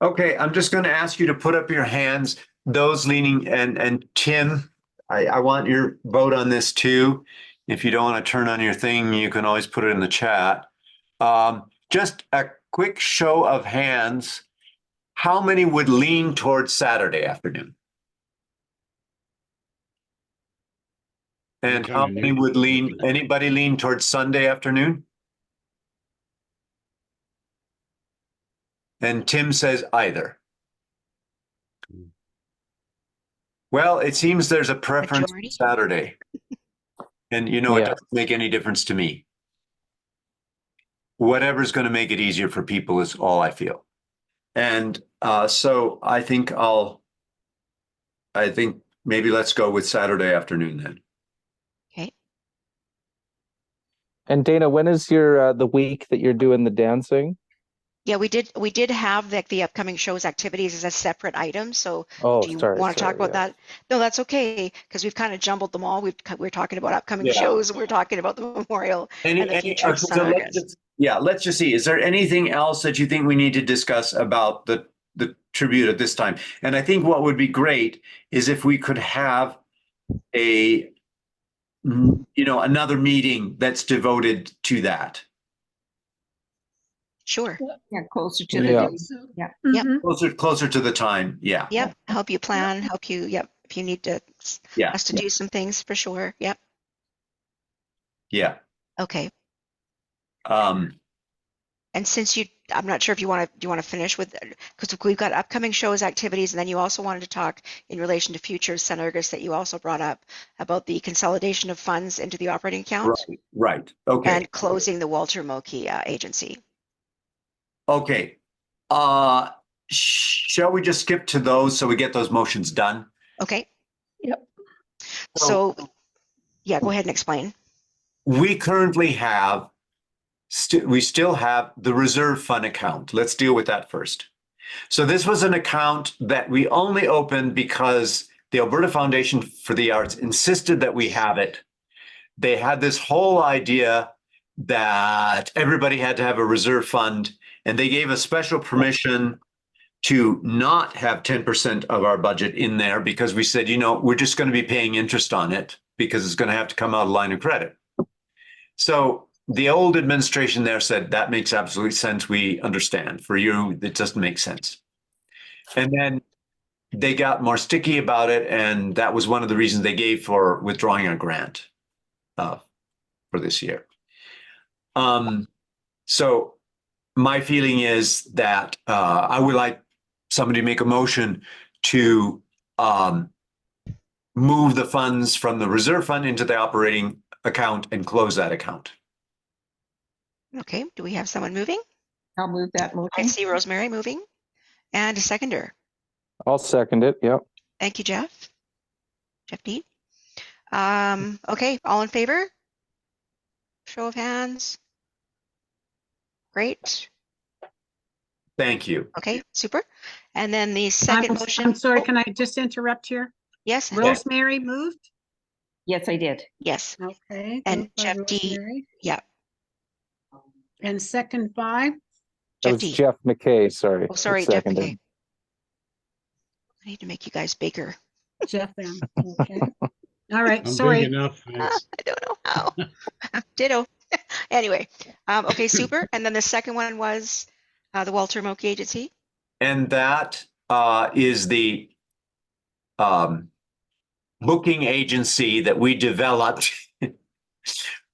Okay, I'm just going to ask you to put up your hands, those leaning, and Tim, I want your vote on this too. If you don't want to turn on your thing, you can always put it in the chat. Just a quick show of hands. How many would lean towards Saturday afternoon? And how many would lean, anybody lean towards Sunday afternoon? And Tim says either. Well, it seems there's a preference for Majority. Saturday. And you know, it Yeah. doesn't make any difference to me. Whatever's going to make it easier for people is all I feel. And so I think maybe let's go with Saturday afternoon then. Okay. And Dana, when is your the week that you're doing the dancing? Yeah, we did have the upcoming shows activities as a separate item. So Oh, do you sorry, want to talk about yeah. that? No, that's okay, because we've kind of jumbled them all. We're talking about upcoming Yeah. shows, and we're talking about the memorial and the future of Okay, so Sun.Ergos. let's just see. Is there anything else that you think we need to discuss about the tribute at this time? And I think what would be great is if we could have another meeting that's devoted to that. Sure. Yeah, closer to the Yeah. day. So, Yeah. mhm. Closer to the time. Yeah. Yep. Help you plan. Help you. Yep. If you need to Yeah. us to do some things for sure. Yep. Yeah. Okay. And since I'm not sure if you want to finish with, because we've got upcoming shows, activities, and then you also wanted to talk in relation to future Sun.Ergos that you also brought up about the consolidation of funds into the operating account Right. Okay. and closing the Walter Moki agency. Okay. Shall we just skip to those so we get those motions done? Okay. Yep. So, yeah, go ahead and explain. We currently have, we still have the reserve fund account. Let's deal with that first. So this was an account that we only opened because the Alberta Foundation for the Arts insisted that we have it. They had this whole idea that everybody had to have a reserve fund, and they gave us special permission to not have 10% of our budget in there because we said, we're just going to be paying interest on it because it's going to have to come out of line of credit. So the old administration there said, that makes absolute sense. We understand. For you, it doesn't make sense. And then they got more sticky about it. And that was one of the reasons they gave for withdrawing a grant for this year. So my feeling is that I would like somebody to make a motion to move the funds from the reserve fund into the operating account and close that account. Okay. Do we have someone moving? I'll move that I motion. see Rosemary moving and a seconder. I'll second it. Yep. Thank you, Jeff. Jeff Dean. Okay. All in favor? Show of hands. Great. Thank you. Okay, super. And then the second motion. I'm sorry, Oh, can I just interrupt here? yes. Rosemary moved? Yes, I did. Yes. Okay. And moved by Jeff D. Rosemary. Yeah. And second by, That Jeff was D. Jeff McKay. Sorry. Oh, sorry, that Jeff seconded. McKay. I need to make you guys bigger. Jeff M. Okay. All right, I'm sorry. big enough. I don't know how. Ditto. Anyway, okay, super. And then the second one was the Walter Moki Agency. And that is the booking agency that we developed,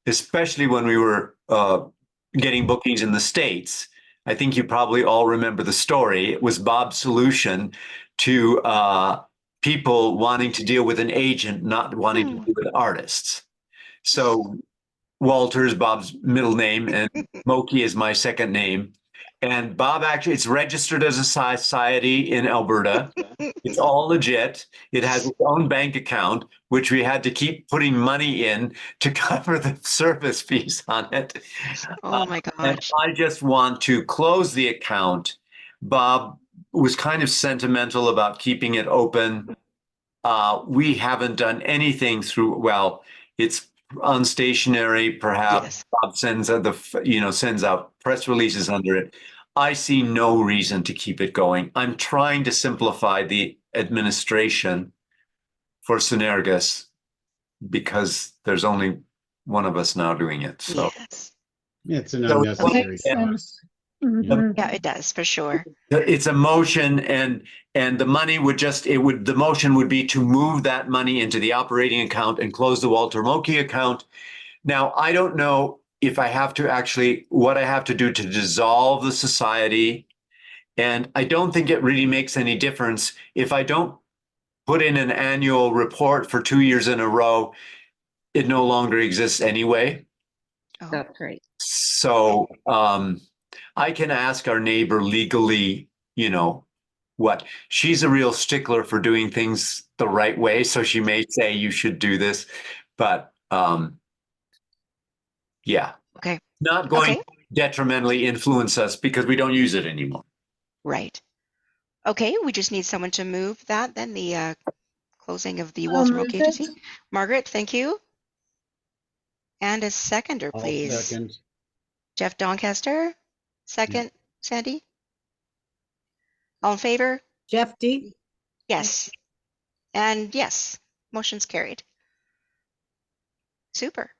especially when we were getting bookings in the States. I think you probably all remember the story. It was Bob's solution to people wanting to deal with an agent, not wanting to deal with artists. So Walter is Bob's middle name, and Moki is my second name. And Bob actually, it's registered as a society in Alberta. It's all legit. It has its own bank account, which we had to keep putting money in to cover the service fees on it. Oh my And gosh. I just want to close the account. Bob was kind of sentimental about keeping it open. We haven't done anything through, well, it's unstationary, perhaps. Yes. Bob sends out sends out press releases under it. I see no reason to keep it going. I'm trying to simplify the administration for Sun.Ergos because there's only one of us now doing it. So Yes. It's an So- That unnecessary makes Yeah. cost. sense. Mhm. Yeah, it does for sure. it's a motion, and the money would the motion would be to move that money into the operating account and close the Walter Moki account. Now, I don't know if I have to what I have to do to dissolve the society. And I don't think it really makes any difference if I don't put in an annual report for 2 years in a row. It no longer exists anyway. Oh, That's right. So I can ask our neighbor legally, what she's a real stickler for doing things the right way. So she may say you should do this, but yeah, okay. not going Okay. to detrimentally influence us because we don't use it anymore. Right. Okay. We just need someone to move that. Then the closing of the I'll Walter move Moki it. Agency. Margaret, thank you. And a seconder, I'll please. second. Jeff Doncaster. Second, Sandy. All in favor? Jeff D. Yes. And yes, motion's carried. Super.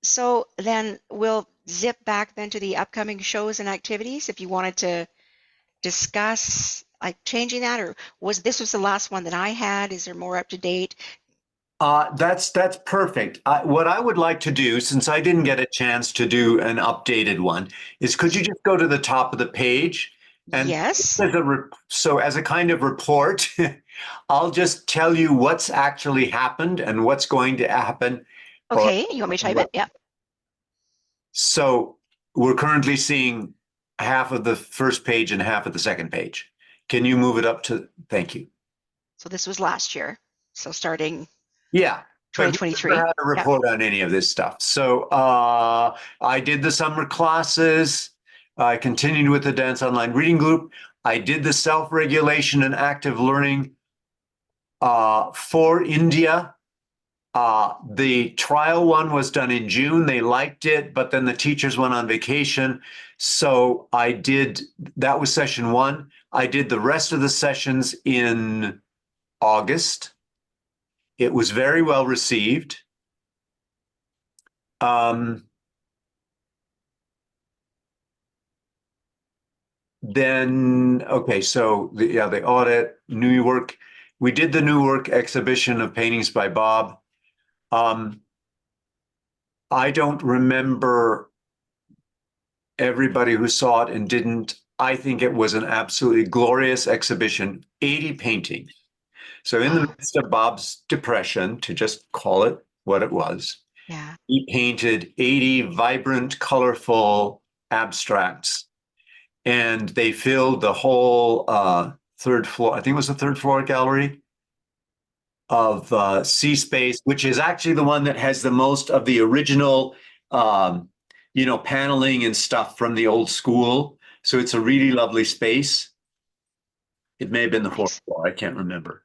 So then we'll zip back then to the upcoming shows and activities. If you wanted to discuss like changing that, or was the last one that I had? Is there more up to date? That's perfect. What I would like to do, since I didn't get a chance to do an updated one, is could you just go to the top of the page? And Yes. so as a kind of report, I'll just tell you what's actually happened and what's going to happen. Okay. You want me to type it? Yeah. So we're currently seeing half of the first page and half of the second page. Can you move it up to, thank you. So this was last year. So starting Yeah. But we 2023. never had a report on any of this stuff. So I did the summer classes. I continued with the Dance Online Reading Group. I did the self-regulation and active learning for India. The trial one was done in June. They liked it, but then the teachers went on vacation. So that was session 1. I did the rest of the sessions in August. It was very well received. Okay, so the audit, New York. We did the New York exhibition of paintings by Bob. I don't remember everybody who saw it and didn't. I think it was an absolutely glorious exhibition, 80 paintings. So in the midst of Bob's depression, to just call it what it was, Yeah. he painted 80 vibrant, colorful abstracts, and they filled the whole third floor. I think it was the third floor gallery of C Space, which is actually the one that has the most of the original, paneling and stuff from the old school. So it's a really lovely space. It may have been the fourth floor. I can't remember.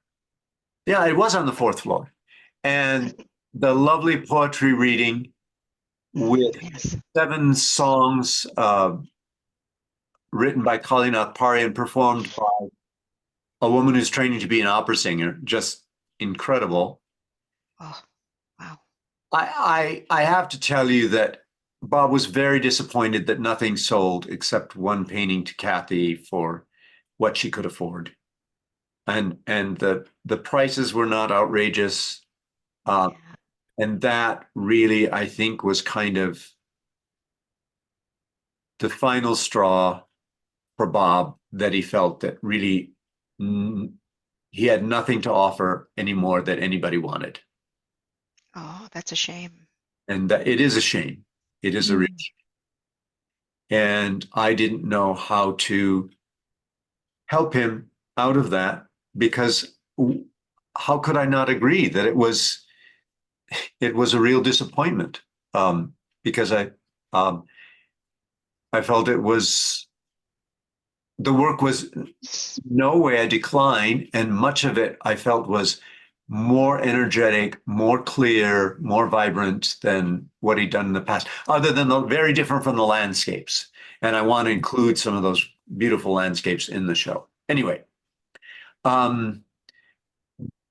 Yeah, it was on the fourth floor. And the lovely poetry reading with Yes. 7 songs written by Kalinath Pari and performed by a woman who's training to be an opera singer. Just incredible. Oh, wow. I have to tell you that Bob was very disappointed that nothing sold except one painting to Kathy for what she could afford. And the prices were not outrageous. And that really, I think, was kind of the final straw. for Bob that he felt that really he had nothing to offer anymore that anybody wanted. Oh, that's a shame. And that it is a shame. It is a real shame. And I didn't know how to help him out of that, because how could I not agree that it was a real disappointment? Because I felt it was, the work was no way a decline, and much of it I felt was more energetic, more clear, more vibrant than what he'd done in the past, other than the very different from the landscapes. And I want to include some of those beautiful landscapes in the show. Anyway,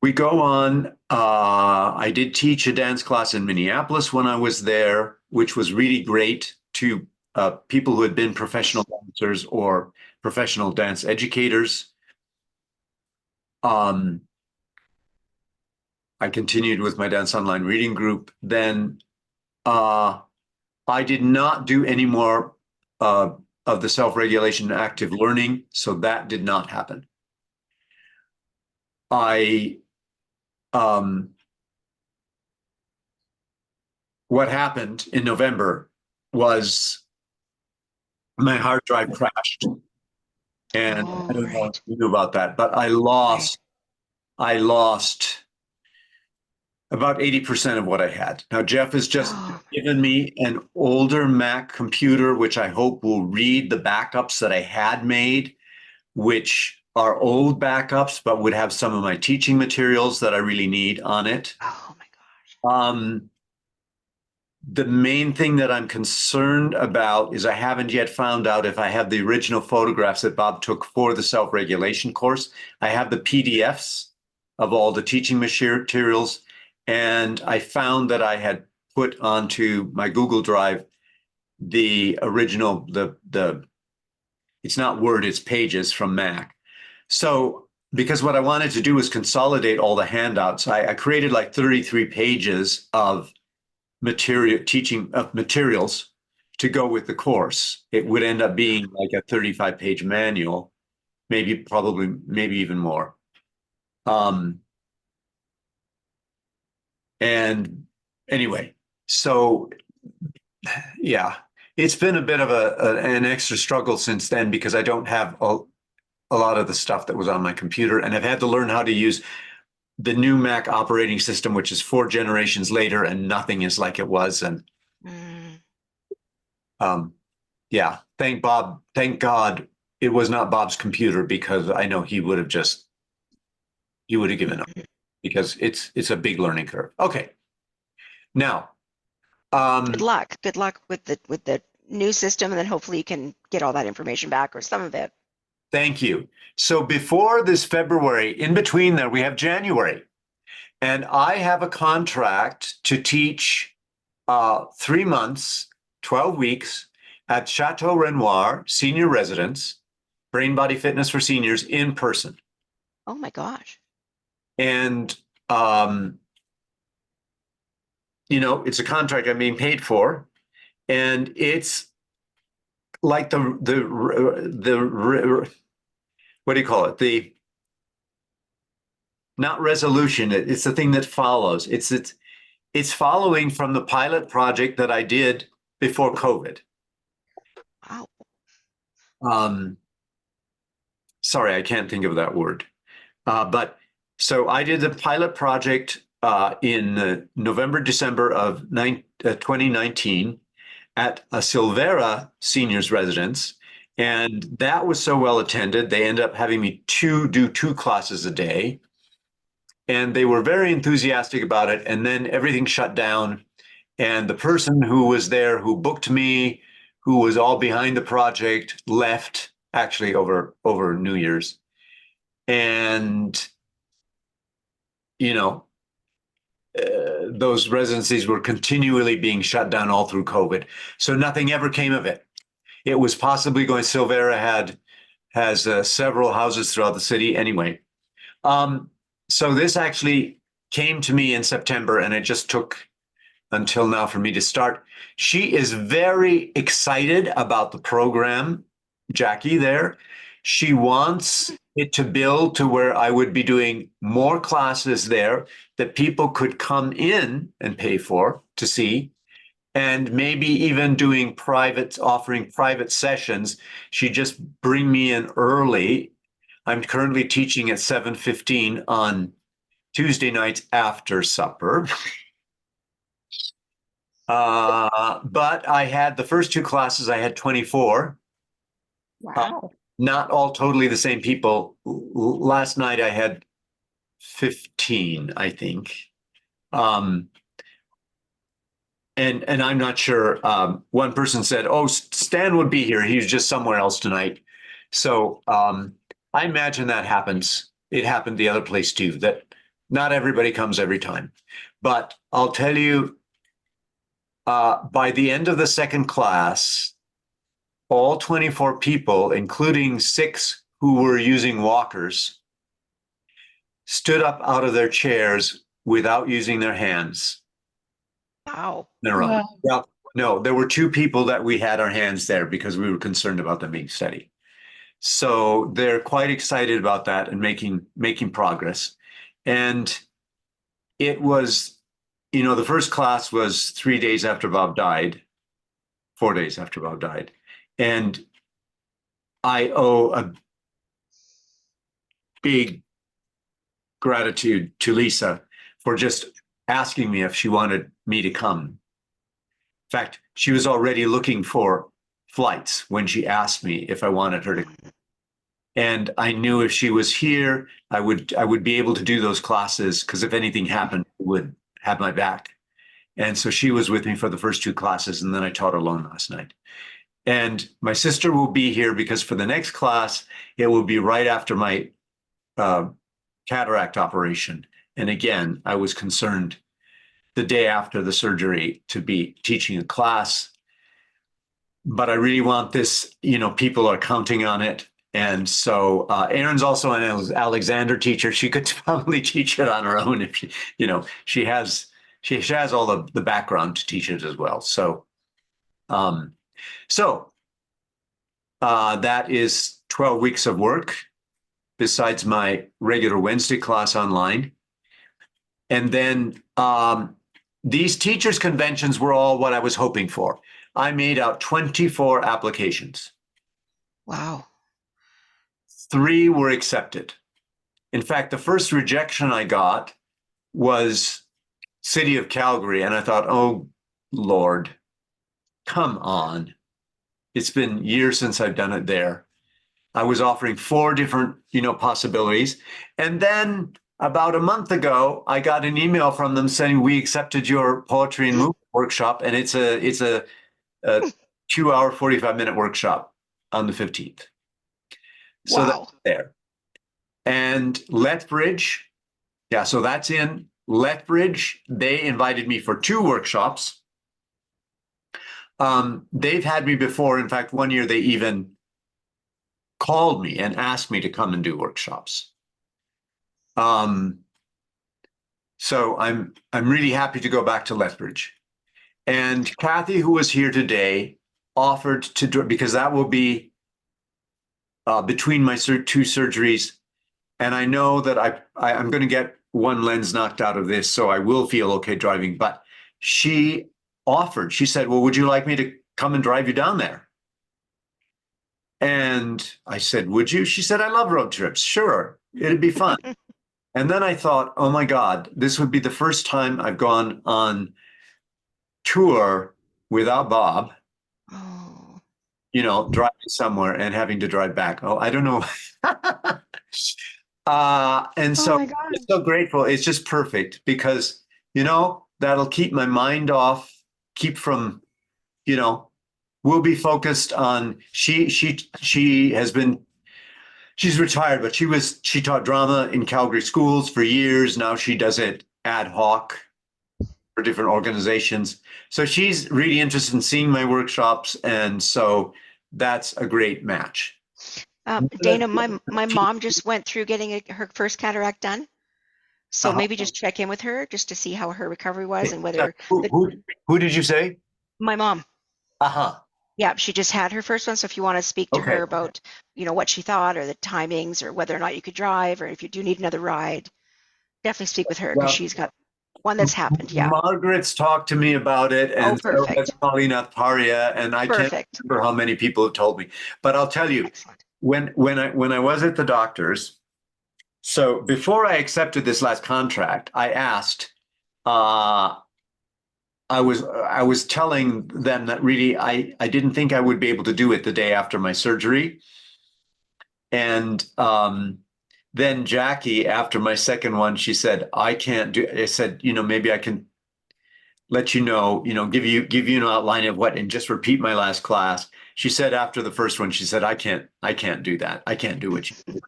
we go on. I did teach a dance class in Minneapolis when I was there, which was really great to people who had been professional dancers or professional dance educators. I continued with my dance online reading group. Then I did not do any more of the self-regulation and active learning, so that did not happen. What happened in November was my hard drive crashed. And I don't know if you knew about that, but I lost about 80% of what I had. Now, Jeff has just given me an older Mac computer, which I hope will read the backups that I had made, which are old backups, but would have some of my teaching materials that I really need on it. Oh my gosh. The main thing that I'm concerned about is I haven't yet found out if I have the original photographs that Bob took for the self-regulation course. I have the PDFs of all the teaching materials, and I found that I had put onto my Google Drive the original, it's not Word, it's Pages from Mac. So because what I wanted to do was consolidate all the handouts, I created like 33 pages of teaching of materials to go with the course. It would end up being like a 35-page manual, maybe even more. And anyway, so yeah, it's been a bit of an extra struggle since then, because I don't have a lot of the stuff that was on my computer, and I've had to learn how to use the new Mac operating system, which is 4 generations later, and nothing is like it was. And yeah, thank God it was not Bob's computer, because I know he would have given up, because it's a big learning curve. Okay. Now, good luck with the new system, and then hopefully you can get all that information back, or some of it. Thank you. So before this February, in between there, we have January. And I have a contract to teach 3 months, 12 weeks at Chateau Renoir Senior Residence, Brain Body Fitness for Seniors, in person. Oh my gosh. And, it's a contract I'm being paid for. And it's like the what do you call it? Not resolution. It's the thing that follows. It's following from the pilot project that I did before COVID. Wow. Sorry, I can't think of that word. But so I did the pilot project in November, December of 2019 at a Silvera seniors residence. And that was so well attended, they ended up having me do 2 classes a day. And they were very enthusiastic about it. And then everything shut down. And the person who was there, who booked me, who was all behind the project, left actually over New Year's. And, those residencies were continually being shut down all through COVID. So nothing ever came of it. It was possibly going, Silvera has several houses throughout the city. Anyway, so this actually came to me in September, and it just took until now for me to start. She is very excited about the program. Jackie there. She wants it to build to where I would be doing more classes there that people could come in and pay for to see, and maybe even doing offering private sessions. She just bring me in early. I'm currently teaching at 7:15 on Tuesday nights after supper. But I had the first two classes, I had 24. Wow. Not all totally the same people. Last night I had 15, I think. And I'm not sure. One person said, "Oh, Stan would be here. He's just somewhere else tonight." So I imagine that happens. It happened the other place too, that not everybody comes every time. But I'll tell you, by the end of the second class, all 24 people, including 6 who were using walkers, stood up out of their chairs without using their hands. Wow. Their own. Wow. Well, no, there were 2 people that we had our hands there because we were concerned about them being steady. So they're quite excited about that and making progress. And it was, the first class was 3 days after Bob died, 4 days after Bob died. And I owe a big gratitude to Lisa for just asking me if she wanted me to come. In fact, she was already looking for flights when she asked me if I wanted her to. And I knew if she was here, I would be able to do those classes, because if anything happened, she would have my back. And so she was with me for the first 2 classes, and then I taught alone last night. And my sister will be here because for the next class, it will be right after my cataract operation. And again, I was concerned the day after the surgery to be teaching a class. But I really want this, people are counting on it. And so Erin's also an Alexander teacher. She could probably teach it on her own if she has all the background to teach it as well. So that is 12 weeks of work besides my regular Wednesday class online. And then these teachers' conventions were all what I was hoping for. I made out 24 applications. Wow. 3 were accepted. In fact, the first rejection I got was City of Calgary. And I thought, oh, Lord, come on. It's been years since I've done it there. I was offering 4 different, possibilities. And then about a month ago, I got an email from them saying, we accepted your poetry and movement workshop. And it's a 2-hour, 45-minute workshop on the 15th. So Wow. that's there. And Lethbridge, so that's in Lethbridge. They invited me for 2 workshops. They've had me before. In fact, one year they even called me and asked me to come and do workshops. So I'm really happy to go back to Lethbridge. And Kathy, who was here today, offered to, because that will be between my 2 surgeries. And I know that I'm going to get one lens knocked out of this, so I will feel okay driving. But she said, well, would you like me to come and drive you down there? And I said, would you? She said, I love road trips. Sure, it'd be fun. And then I thought, oh my God, this would be the first time I've gone on tour without Bob, Oh. Driving somewhere and having to drive back. Oh, I don't know. And so my God. I'm so grateful. It's just perfect because, that'll keep my mind off, keep from, we'll be focused on, she's retired, but she taught drama in Calgary schools for years. Now she does it ad hoc for different organizations. So she's really interested in seeing my workshops. And so that's a great match. Dana, my mom just went through getting her first cataract done. So maybe just check in with her just to see how her recovery was and whether Who did you say? my mom. Uh-huh. Yeah, she just had her first one. So if you want to speak to Okay. her about, what she thought or the timings or whether or not you could drive or if you do need another ride, definitely speak with her because Well, she's got one that's happened. Yeah. Margaret's talked to me about it, Oh, and so has perfect. Paulina Paria, and I can't Perfect. remember how many people have told me. But I'll tell you, Excellent. when I was at the doctor's, so before I accepted this last contract, I asked, I was telling them that really I didn't think I would be able to do it the day after my surgery. And then Jackie, after my second one, she said, I can't do it. I said, maybe I can let give you an outline of what and just repeat my last class. She said after the first one, she said, I can't do that. I can't do what you do.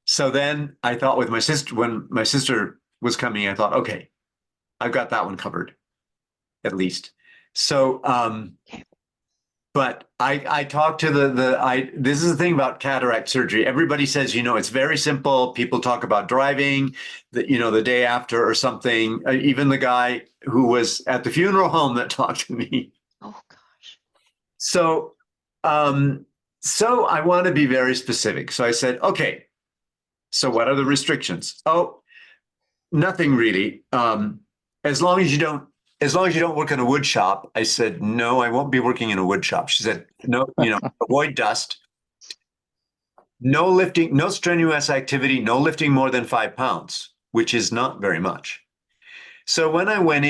So then I thought with my sister, when my sister was coming, I thought, okay, I've got that one covered, at least. So but I talked to this is the thing about cataract surgery. Everybody says, it's very simple. People talk about driving the day after or something. Even the guy who was at the funeral home that talked to me. Oh gosh. So, so I want to be very specific. So I said, okay, so what are the restrictions? Oh, nothing really. As long as you don't work in a wood shop. I said, no, I won't be working in a wood shop. She said, no, avoid dust, no lifting, no strenuous activity, no lifting more than 5 pounds, which is not very much. So when I went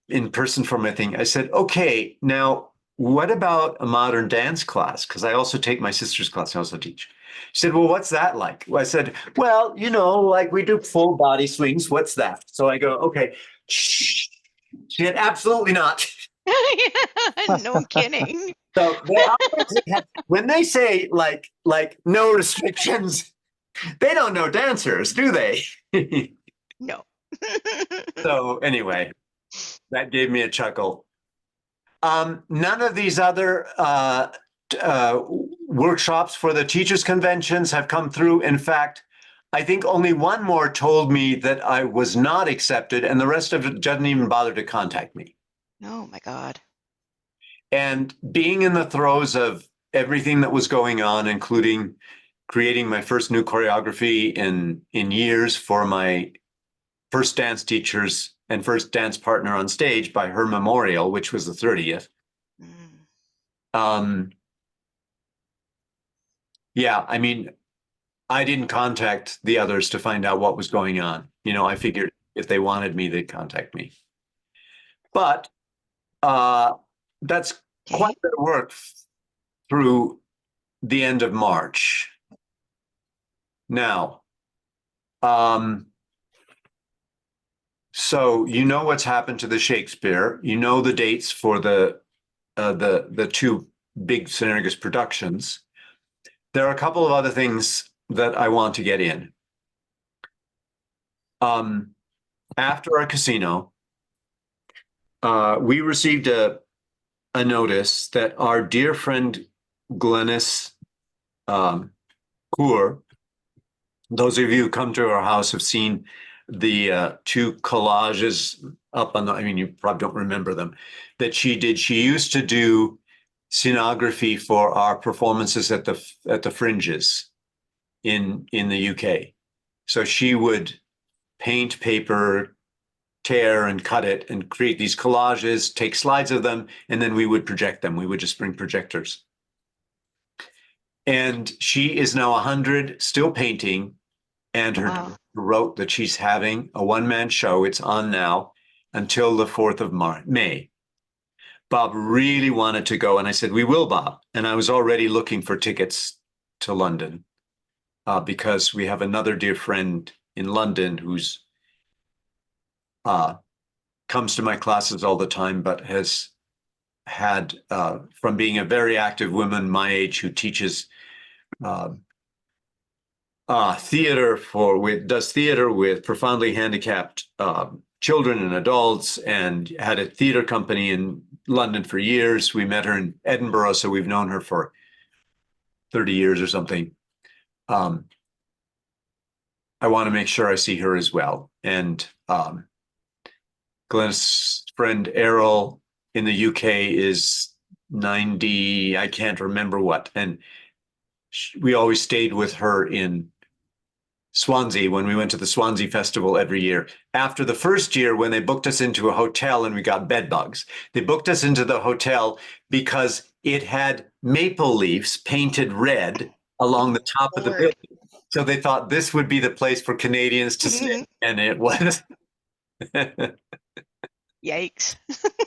in person for my thing, I said, okay, now what about a modern dance class? Because I also take my sister's class. I also teach. She said, well, what's that like? Well, I said, well, like we do full body swings. What's that? So I go, okay. Shh. She said, absolutely not. No kidding. So when they say like no restrictions, they don't know dancers, do they? No. So anyway, that gave me a chuckle. None of these other workshops for the teachers' conventions have come through. In fact, I think only one more told me that I was not accepted, and the rest of it doesn't even bother to contact me. Oh my God. And being in the throes of everything that was going on, including creating my first new choreography in years for my first dance teachers and first dance partner on stage by her memorial, which was the 30th. Yeah, I mean, I didn't contact the others to find out what was going on. I figured if they wanted me, they'd contact me. But that's quite a bit of work through the end of March. Now, so what's happened to the Shakespeare. The dates for the two big Sun.Ergos productions. There are a couple of other things that I want to get in. After our casino, we received a notice that our dear friend Glennis Kaur, those of you who come to our house have seen the two collages up on you probably don't remember them, that she did. She used to do scenography for our performances at the Fringes in the UK. So she would paint paper, tear and cut it and create these collages, take slides of them, and then we would project them. We would just bring projectors. And she is now 100, still painting, and her Wow. wrote that she's having a one-man show. It's on now until the 4th of May. Bob really wanted to go, and I said, we will, Bob. And I was already looking for tickets to London because we have another dear friend in London who's comes to my classes all the time, but has had, from being a very active woman my age who teaches theater does theater with profoundly handicapped children and adults, and had a theater company in London for years. We met her in Edinburgh, so we've known her for 30 years or something. I want to make sure I see her as well. And Glenn's friend Errol in the UK is 90, I can't remember what. And we always stayed with her in Swansea when we went to the Swansea Festival every year. After the first year, when they booked us into a hotel and we got bed bugs, they booked us into the hotel because it had maple leaves painted red along the top of the Lord. building. So they thought this would be the place for Canadians to stay, and it was. Yikes.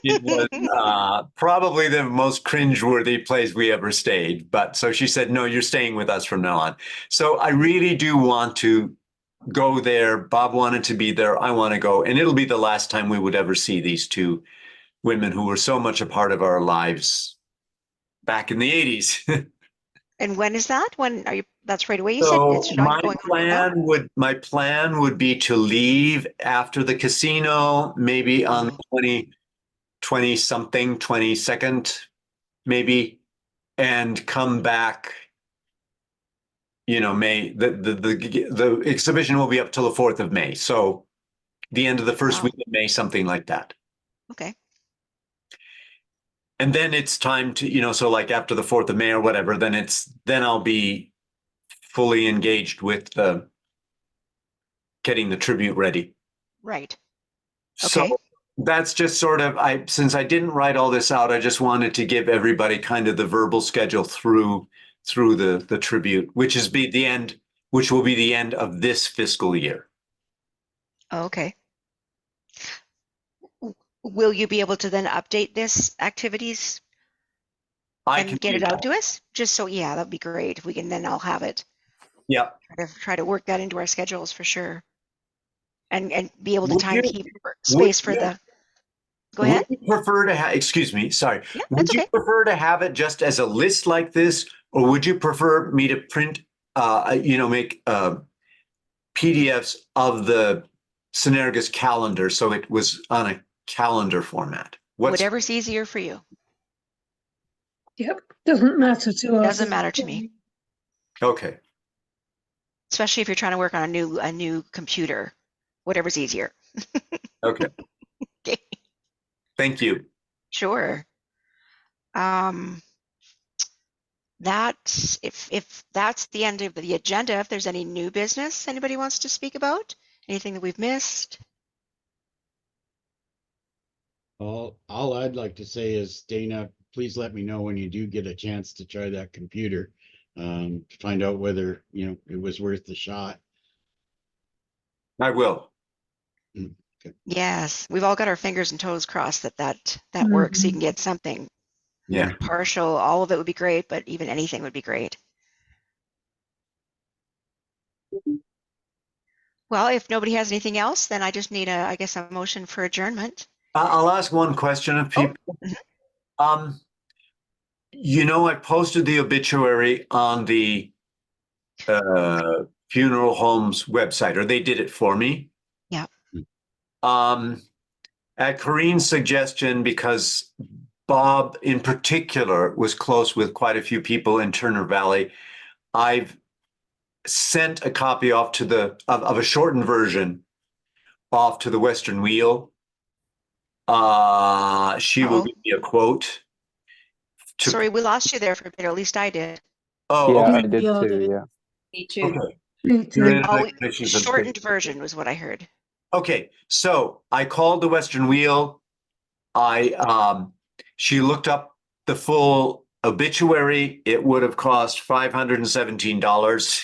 It was probably the most cringeworthy place we ever stayed. But so she said, no, you're staying with us from now on. So I really do want to go there. Bob wanted to be there. I want to go. And it'll be the last time we would ever see these two women who were so much a part of our lives back in the 80s. And when is that? When are you? That's right away. You said So it's showing going on now? my plan would be to leave after the casino, maybe on the 20 something, 22nd, maybe, and come back. You know, May, the exhibition will be up till the 4th of May. So the end of the first Wow. week of May, something like that. Okay. And then it's time to, you know, so like after the 4th of May or whatever, then I'll be fully engaged with getting the tribute ready. Right. So Okay. that's just sort of, since I didn't write all this out, I just wanted to give everybody kind of the verbal schedule through the tribute, which will be the end of this fiscal year. Okay. Will you be able to then update this activities I and can get do it out that. to us? Just so, yeah, that'd be great. If we can, then I'll have it. Yeah. Try to work that into our schedules for sure. And be able to Would time you- keep space for you- the. Go ahead. Would you prefer to have, excuse me, sorry. Yeah, Would that's you okay. prefer to have it just as a list like this, or would you prefer me to print, make PDFs of the Sun.Ergos calendar so it was on a calendar format? Whatever's easier for you. Yep, doesn't matter to us. Doesn't matter to me, Okay. especially if you're trying to work on a new computer. Whatever's easier. Okay. Okay. Thank you. Sure. That's if that's the end of the agenda. If there's any new business anybody wants to speak about, anything that we've missed. All I'd like to say is, Dana, please let me know when you do get a chance to try that computer, to find out whether, it was worth the shot. I will. Yes, we've all got our fingers and toes crossed that works. So you can get something Yeah. partial. All of it would be great, but even anything would be great. Well, if nobody has anything else, then I just need I guess a motion for adjournment. I'll ask one question of people. I posted the obituary on the funeral home's website, or they did it for me. Yeah. At Corinne's suggestion, because Bob in particular was close with quite a few people in Turner Valley, I've sent a copy off of a shortened version off to the Western Wheel. She will give me a quote. Sorry, we lost you there for a bit, or at least I did. Oh, Yeah, okay. I did too. Yeah. Me too. Okay. Me too. Internet Oh, connections are shortened good. version was what I heard. Okay, so I called the Western Wheel. She looked up the full obituary. It would have cost $517.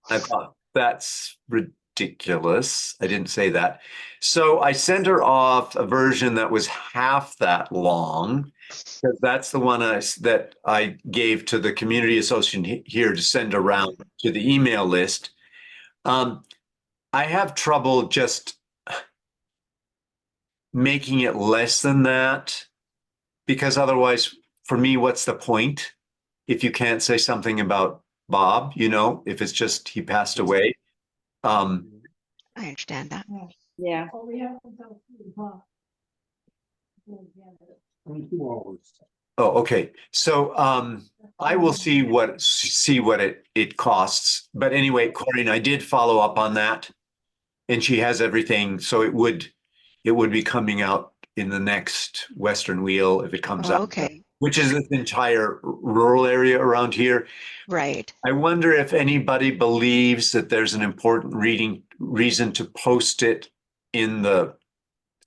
I thought that's ridiculous. I didn't say that. So I sent her off a version that was half that long, because that's the one that I gave to the community association here to send around to the email list. I have trouble just making it less than that, because otherwise, for me, what's the point if you can't say something about Bob, if it's just he passed away? I understand that. Yeah. Oh, okay. So I will see what it costs. But anyway, Corinne, I did follow up on that, and she has everything. So it would be coming out in the next Western Wheel if it comes Oh, up, okay, which is this entire rural area around here. right. I wonder if anybody believes that there's an important reason to post it in a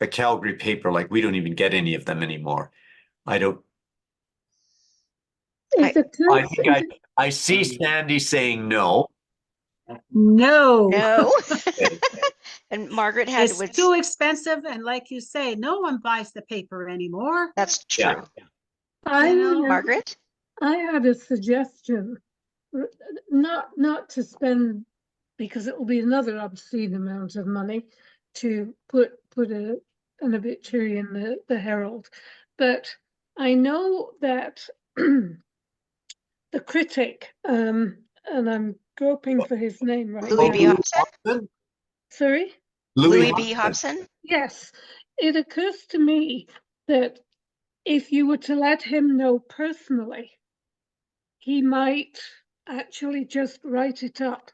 Calgary paper. Like, we don't even get any of them anymore. I don't. It I occurs, think I see Sandy saying no. No. No. And Margaret had, It's too expensive, and like you say, no one buys the paper anymore. that's Yeah. true. I, You know, Margaret? I had a suggestion, not to spend, because it will be another obscene amount of money to put an obituary in the Herald, but I know that the critic, and I'm groping for his name right Louis now. B. Hobson? Hobson? Sorry? Louis B. Hobson? Yes, it occurs to me that if you were to let him know personally, he might actually just write it up.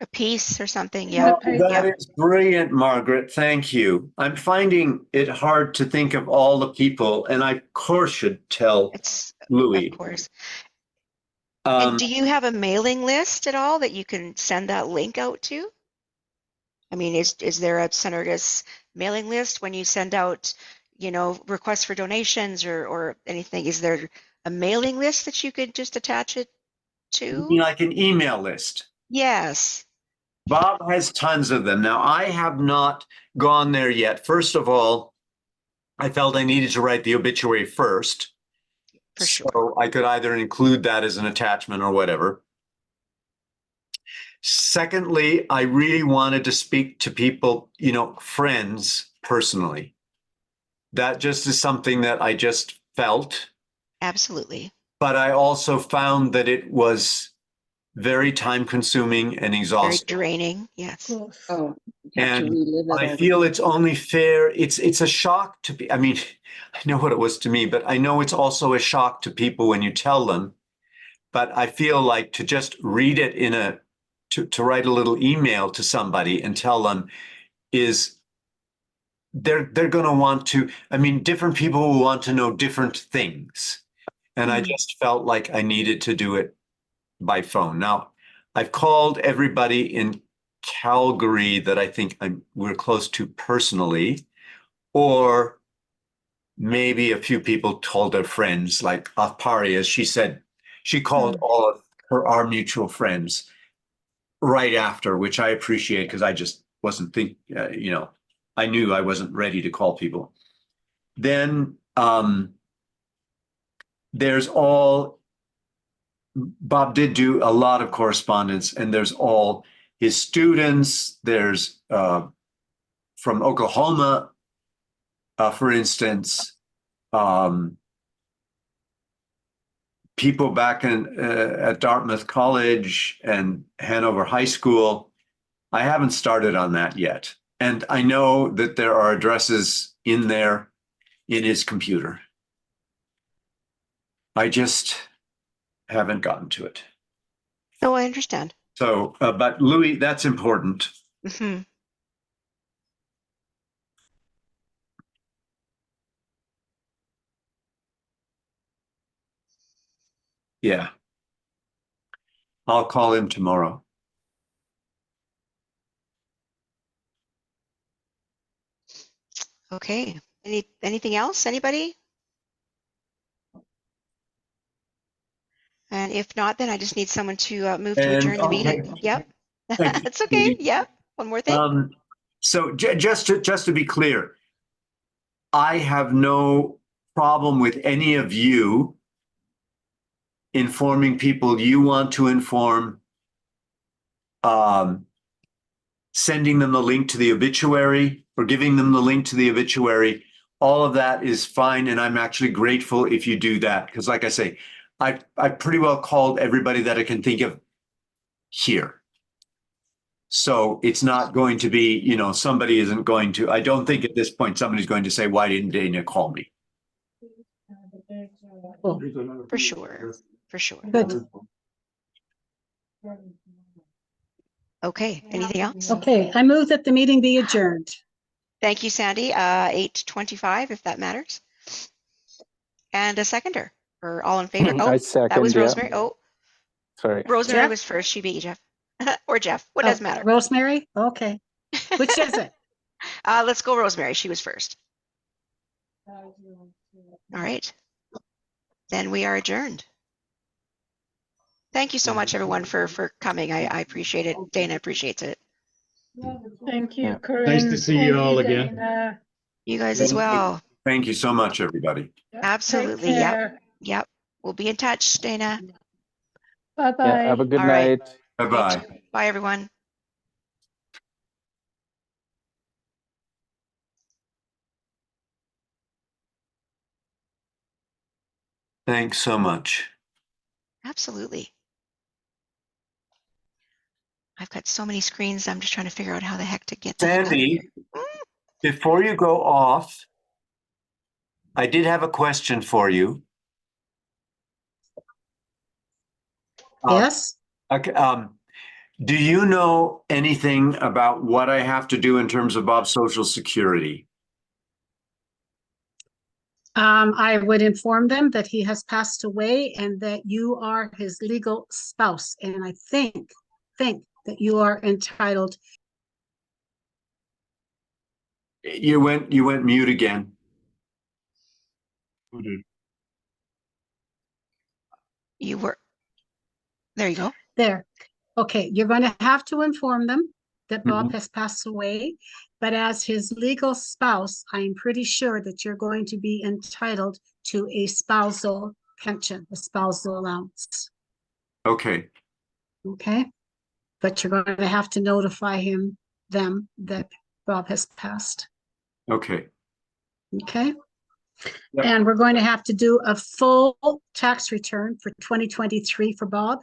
A piece or something, In yeah. the paper. That Yeah. is brilliant, Margaret. Thank you. I'm finding it hard to think of all the people, and I, of course, should tell It's, Louis. of course. And Um, do you have a mailing list at all that you can send that link out to? I mean, is there a Sun.Ergos mailing list when you send out, requests for donations or anything? Is there a mailing list that you could just attach it you mean to? like an email list? Yes, Bob has tons of them. Now, I have not gone there yet. First of all, I felt I needed to write the obituary first. for sure. So I could either include that as an attachment or whatever. Secondly, I really wanted to speak to people, friends personally. That just is something that I just felt. Absolutely. But I also found that it was very time consuming and Very exhausting. draining. Of Yes. course. Oh, you have to And relive it I all. feel it's only fair. It's a shock to be, I mean, I know what it was to me, but I know it's also a shock to people when you tell them. But I feel like to just read it to write a little email to somebody and tell them is they're going to want to, I mean, different people will want to know different things. And I just felt like I needed to do it by phone. Now, I've called everybody in Calgary that I think we're close to personally, or maybe a few people told their friends, like Paria. She said she called all of our mutual friends right after, which I appreciate because I just wasn't I knew I wasn't ready to call people. Then there's Bob did do a lot of correspondence, and there's all his students. There's from Oklahoma, for instance, people back at Dartmouth College and Hanover High School. I haven't started on that yet. And I know that there are addresses in there in his computer. I just haven't gotten to it. No, I understand. So, but Louis, that's important. Hmm. Yeah. I'll call him tomorrow. Okay. Anything else? Anybody? And if not, then I just need someone to move to adjourn the meeting. Yep. Thank you, That's okay. Judy. Yep. One more thing. So just to be clear, I have no problem with any of you informing people you want to inform, sending them the link to the obituary or giving them the link to the obituary. All of that is fine, and I'm actually grateful if you do that because, like I say, I've pretty well called everybody that I can think of here. So it's not going to be, somebody isn't going to, I don't think at this point somebody's going to say, why didn't Dana call me? For sure. For sure. Good. Okay. Anything else? Okay, I move that the meeting be adjourned. Thank you, Sandy. 8:25, if that matters. And a seconder, or all in favor? I Oh, that second, was yeah. Rosemary. Oh, Sorry. Rosemary Jeff? was first. She beat you, Jeff. Or Jeff. What Oh, does matter? Rosemary? Okay. Which is it? Let's go Rosemary. She was first. All right. Then we are adjourned. Thank you so much, everyone, for coming. I appreciate it. Dana appreciates it. Thank you, Yeah. Corinne. Nice to see you Thank all again. Dana. You guys as well. Thank you so much, everybody. Absolutely. Take Yep. care. Yep. We'll be in touch, Dana. Bye-bye. Yeah, have a good All right. night. Bye-bye. Bye, everyone. Thanks so much. Absolutely. I've got so many screens. I'm just trying to figure out how the heck to get them up. Sandy, before you go off, I did have a question for you. Yes? Okay, do you know anything about what I have to do in terms of Bob's Social Security? I would inform them that he has passed away and that you are his legal spouse. And I think that you are entitled. You went mute again. Who did? You were. There you go. There. Okay, you're going to have to inform them that Bob Mhm. has passed away, but as his legal spouse, I'm pretty sure that you're going to be entitled to a spousal pension, a spousal allowance. Okay. Okay? But you're going to have to notify them that Bob has passed. Okay. Okay? Yep. And we're going to have to do a full tax return for 2023 for Bob.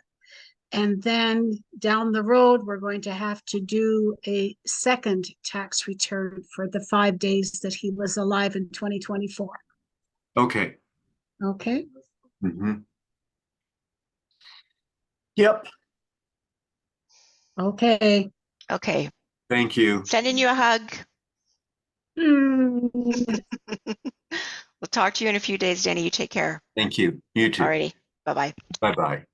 And then down the road, we're going to have to do a second tax return for the 5 days that he was alive in 2024. Okay. Okay? Mhm. Yep. Okay. Okay. Thank you. Sending you a hug. Mm. We'll talk to you in a few days, Danny. You take care. Thank you. You too. Alrighty. Bye-bye. Bye-bye.